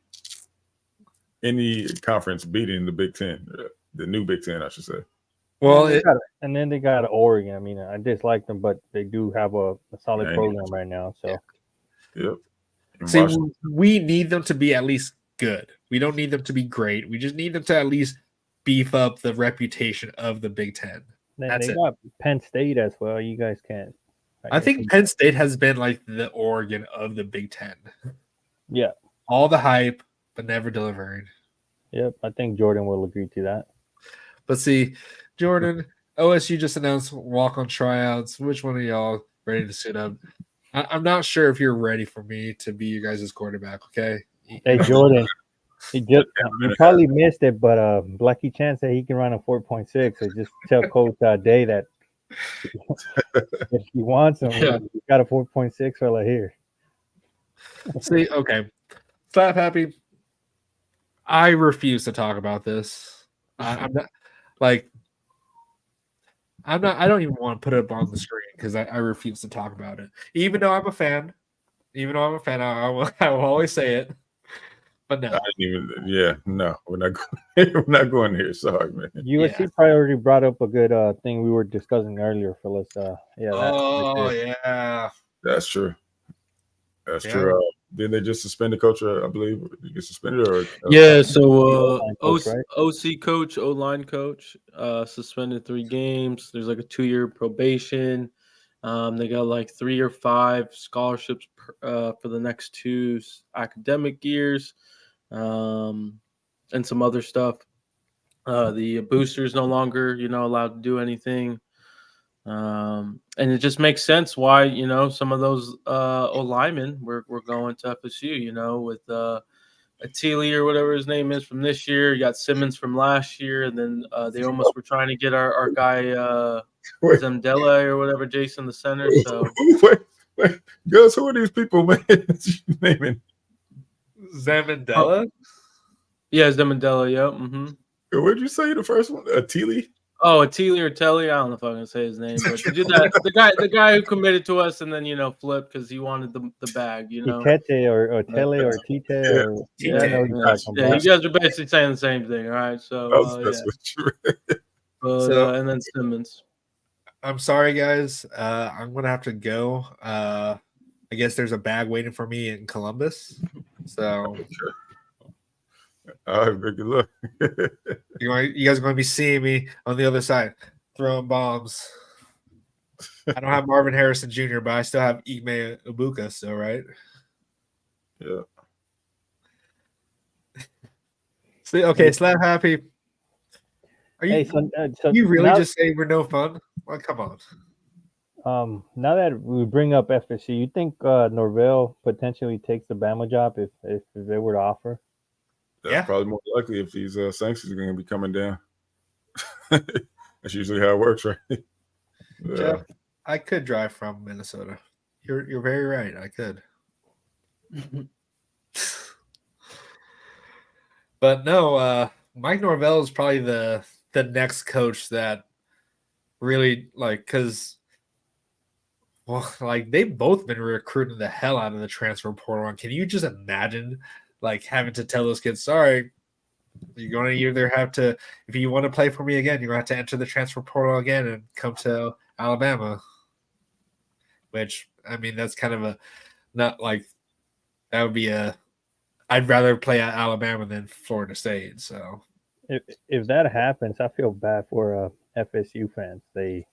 any conference beating the Big Ten, the new Big Ten, I should say. Well, and then they got Oregon. I mean, I dislike them, but they do have a solid program right now. So, yep. See, we need them to be at least good. We don't need them to be great. We just need them to at least beef up the reputation of the Big Ten. That's it. Got Penn State as well. You guys can't. I think Penn State has been like the Oregon of the Big Ten. Yeah. All the hype, but never delivering. Yep. I think Jordan will agree to that. But see, Jordan, OSU just announced walk-on tryouts. Which one of y'all ready to suit up? I'm not sure if you're ready for me to be your guys' quarterback. Okay. Hey Jordan, you probably missed it, but Blackie Chan said he can run a 4.6. So just tell Coach Day that if he wants him, he got a 4.6 right here. See, okay, Slap Happy. I refuse to talk about this. I'm not like. I'm not. I don't even want to put it up on the screen because I refuse to talk about it. Even though I'm a fan, I will always say it. But no, no, we're not going. We're not going here. Sorry, man. USC priority brought up a good thing we were discussing earlier, Phyllis. Yeah. That's true. That's true. Did they just suspend the coach? I believe did he get suspended or So OC coach, O-line coach, suspended 3 games. There's like a 2-year probation. They got like 3 or 5 scholarships for the next 2 academic years, and some other stuff. The boosters no longer, allowed to do anything. And it just makes sense why, some of those O-linemen were going to FSU, with Atili or whatever his name is from this year. You got Simmons from last year, and then they almost were trying to get our guy Zemdela or whatever, Jason the center. So wait, Gus, who are these people, man? Naming Zemdela? Yeah, Zemdela. Yep. Mm-hmm. What'd you say the first one? Atili? Oh, Atili or Telly, I don't know if I can say his name, but the guy who committed to us and then flipped because he wanted the bag, Tete or Tele or Tite or you guys are basically saying the same thing, all right? So and then Simmons. I'm sorry, guys. I'm gonna have to go. I guess there's a bag waiting for me in Columbus. So. All right, good luck. You guys are going to be seeing me on the other side throwing bombs. I don't have Marvin Harrison Jr., but I still have Ime Ibuka still, right? Yeah. See, okay, Slap Happy. Are you? So you really just say we're no fun? Well, come on. Now that we bring up FSU, you think Norvell potentially takes the Bama job if they were to offer? That's probably more likely if these sanctions are going to be coming down. That's usually how it works, right? Jeff, I could drive from Minnesota. You're very right. I could. But no, Mike Norvell is probably the next coach that really because they've both been recruiting the hell out of the transfer portal. And can you just imagine having to tell those kids, sorry, you're going to either have to, if you want to play for me again, you're going to have to enter the transfer portal again and come to Alabama. Which, I mean, that's kind of that would be I'd rather play at Alabama than Florida State. So if that happens, I feel bad for FSU fans. They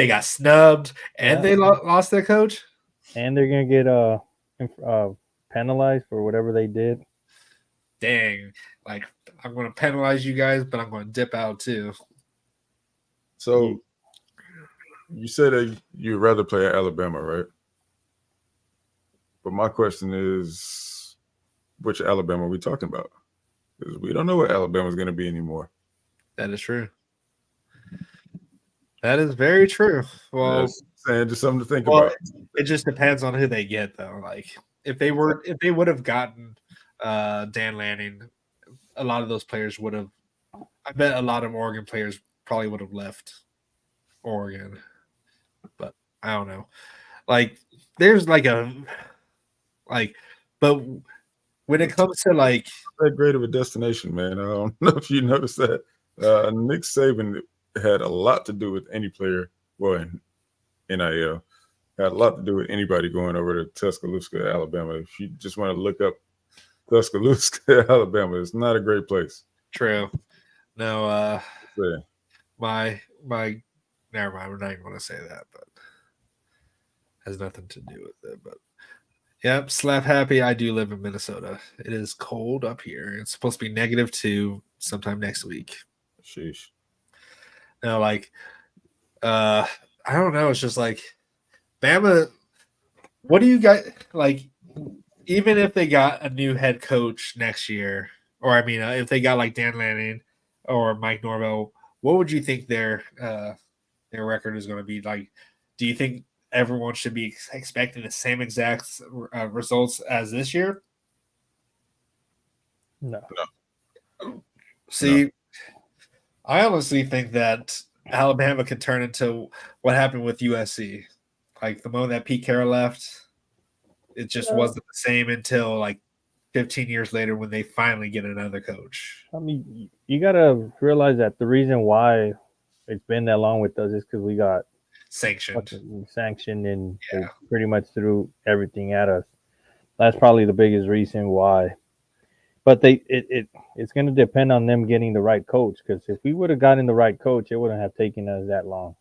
got snubbed and they lost their coach. And they're going to get penalized for whatever they did. Dang, I'm going to penalize you guys, but I'm going to dip out too. So you said that you'd rather play at Alabama, right? But my question is, which Alabama are we talking about? Because we don't know what Alabama's going to be anymore. That is true. That is very true. Well, just something to think about. It just depends on who they get, though. If they would have gotten Dan Lanning, a lot of those players would have. I bet a lot of Oregon players probably would have left Oregon, but I don't know. There's but when it comes to that great of a destination, man. I don't know if you noticed that. Nick Saban had a lot to do with any player, well, in NIL, had a lot to do with anybody going over to Tuscaloosa, Alabama. If you just want to look up Tuscaloosa, Alabama, it's not a great place. True. No, my never mind. We're not even going to say that, but has nothing to do with it. But yep, Slap Happy. I do live in Minnesota. It is cold up here. It's supposed to be -2 sometime next week. Sheesh. No, like, I don't know. It's just like Bama. What do you guys like? Even if they got a new head coach next year, or I mean, if they got like Dan Lanning or Mike Norvell, what would you think their record is going to be like? Do you think everyone should be expecting the same exact results as this year? No. See, I honestly think that Alabama could turn into what happened with USC. Like the moment that Pete Carroll left, it just wasn't the same until like 15 years later when they finally get another coach. I mean, you got to realize that the reason why it's been that long with us is because we got Sanctioned. And they pretty much threw everything at us. That's probably the biggest reason why. But it's going to depend on them getting the right coach, because if we would have gotten the right coach, it wouldn't have taken us that long.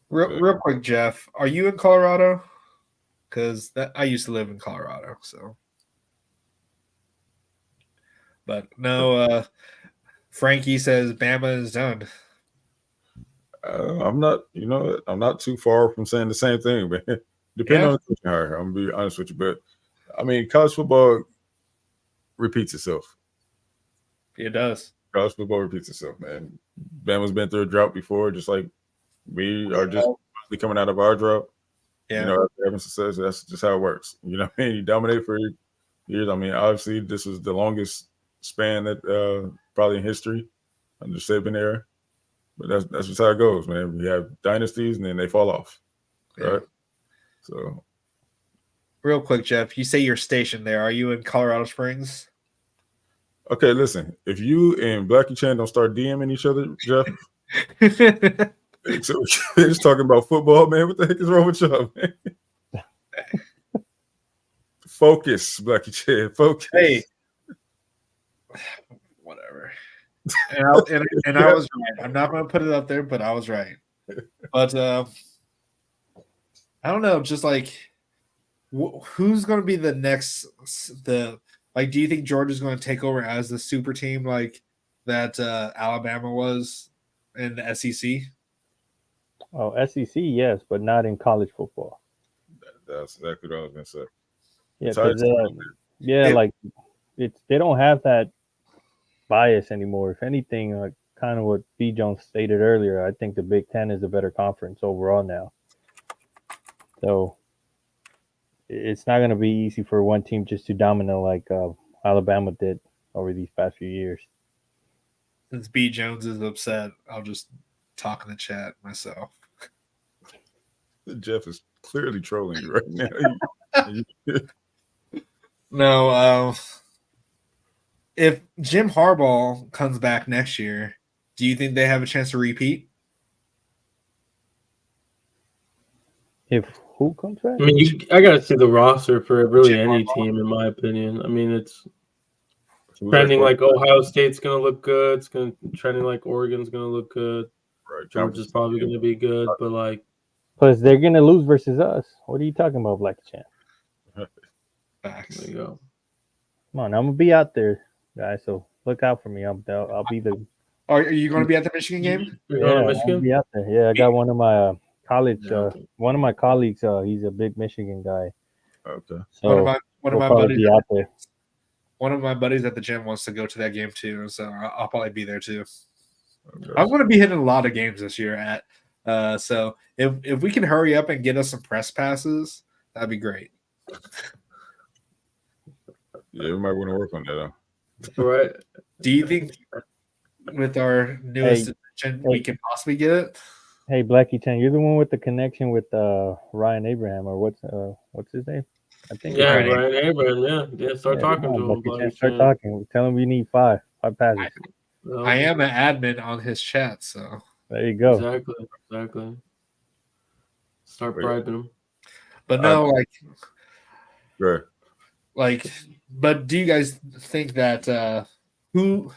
Real quick, Jeff, are you in Colorado? Because I used to live in Colorado, so. But no, Frankie says Bama is done. I'm not, I'm not too far from saying the same thing, man. Depending on the coaching hire, I'm gonna be honest with you, but I mean, college football repeats itself. It does. College football repeats itself, man. Bama's been through a drought before, just like we are just coming out of our drought. Yeah. After having success, that's just how it works. You know what I mean? You dominate for years. I mean, obviously, this was the longest span that probably in history under Saban era. But that's just how it goes, man. We have dynasties and then they fall off. Right? So real quick, Jeff, you say you're stationed there. Are you in Colorado Springs? Okay, listen. If you and Blackie Chan don't start DMing each other, Jeff, so we're just talking about football, man. What the heck is wrong with y'all, man? Focus, Blackie Chan. Focus. Hey, whatever. And I was right. I'm not going to put it up there, but I was right. But I don't know. Just like, who's going to be the next? Do you think Georgia's going to take over as the super team like that Alabama was in the SEC? Oh, SEC, yes, but not in college football. That's exactly what I was going to say. Yeah, they don't have that bias anymore. If anything, kind of what B. Jones stated earlier, I think the Big Ten is a better conference overall now. So it's not going to be easy for one team just to dominate like Alabama did over these past few years. Since B. Jones is upset, I'll just talk in the chat myself. Jeff is clearly trolling you right now. No, if Jim Harbaugh comes back next year, do you think they have a chance to repeat? If who comes back? I mean, I got to see the roster for really any team, in my opinion. I mean, it's trending like Ohio State's going to look good. It's trending like Oregon's going to look good. Right. Georgia's probably going to be good, but like. Plus, they're going to lose versus us. What are you talking about, Black Champ? Facts. There you go. Come on, I'm going to be out there, guys, so look out for me. I'll be the. Are you going to be at the Michigan game? I'll be out there. Yeah, I got one of my college, one of my colleagues. He's a big Michigan guy. Okay. So one of my buddies out there. One of my buddies at the gym wants to go to that game too, so I'll probably be there too. Okay. I'm going to be hitting a lot of games this year so if we can hurry up and get us some press passes, that'd be great. Yeah, we might want to work on that. Right. Do you think with our newest addition we can possibly get it? Hey, Blackie Chan, you're the one with the connection with Ryan Abraham, or what's his name? I think. Yeah, Ryan Abraham. Yeah. Start talking to him. Blackie Chan, start talking. Tell him we need five passes. I am an admin on his chat, so there you go. Exactly. Start bribing him. But no, right. But do you guys think that do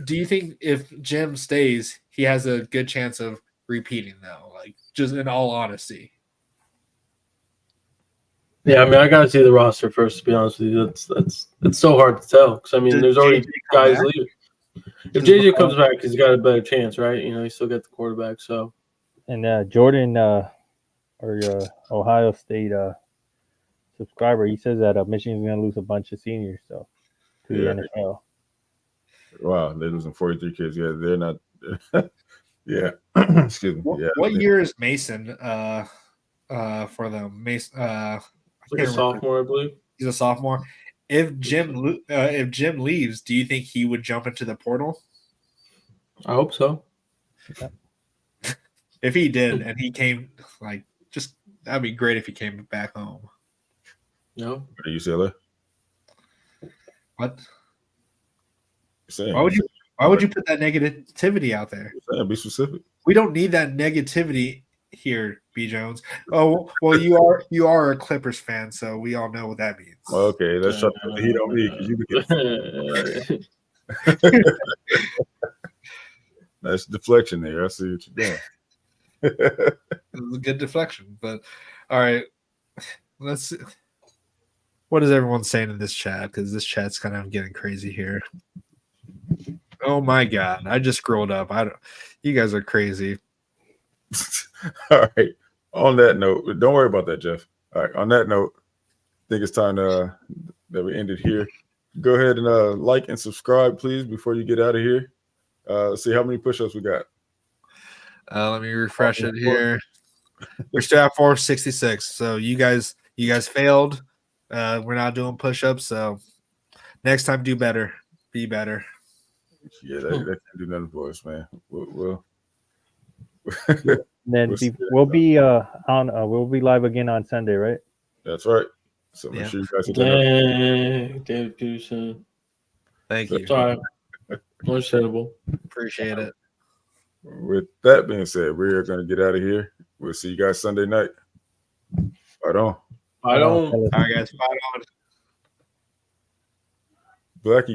you think if Jim stays, he has a good chance of repeating though? Like, just in all honesty. Yeah, I mean, I gotta see the roster first. To be honest with you, it's so hard to tell because I mean, there's already guys leaving. If JJ comes back, he's got a better chance, right? You know, he still got the quarterback. So, And Jordan, or Ohio State subscriber, he says that Michigan's going to lose a bunch of seniors to the NFL. Wow, they're losing 43 kids. Yeah, they're not. Yeah, excuse me. What year is Mason? For them, Mason. like a sophomore, I believe. He's a sophomore. If Jim leaves, do you think he would jump into the portal? I hope so. If he did, and he came, that'd be great if he came back home. No. Are UCLA? What? Saying, Why would you put that negativity out there? Be specific. We don't need that negativity here, B. Jones. Oh well, you are a Clippers fan, so we all know what that means. Okay, let's try to put the heat on me because you can. That's deflection there. I see what you're doing. It was a good deflection, but all right. Let's see. What is everyone saying in this chat? Because this chat's kind of getting crazy here. Oh my god! I just scrolled up. You guys are crazy. All right. On that note, don't worry about that, Jeff. All right. On that note, I think it's time that we end it here. Go ahead and like and subscribe, please, before you get out of here. Let's see how many push-ups we got. Let me refresh it here. We're still at 466. So you guys failed. We're not doing push-ups. So next time, do better. Be better. Yeah, that can't do nothing for us, man. We'll then we'll be live again on Sunday, right? That's right. So make sure you guys David Peterson. Thank you. Sorry. Understandable. Appreciate it. With that being said, we're going to get out of here. We'll see you guys Sunday night. Right on. I don't. All right, guys. Fight on. Blackie.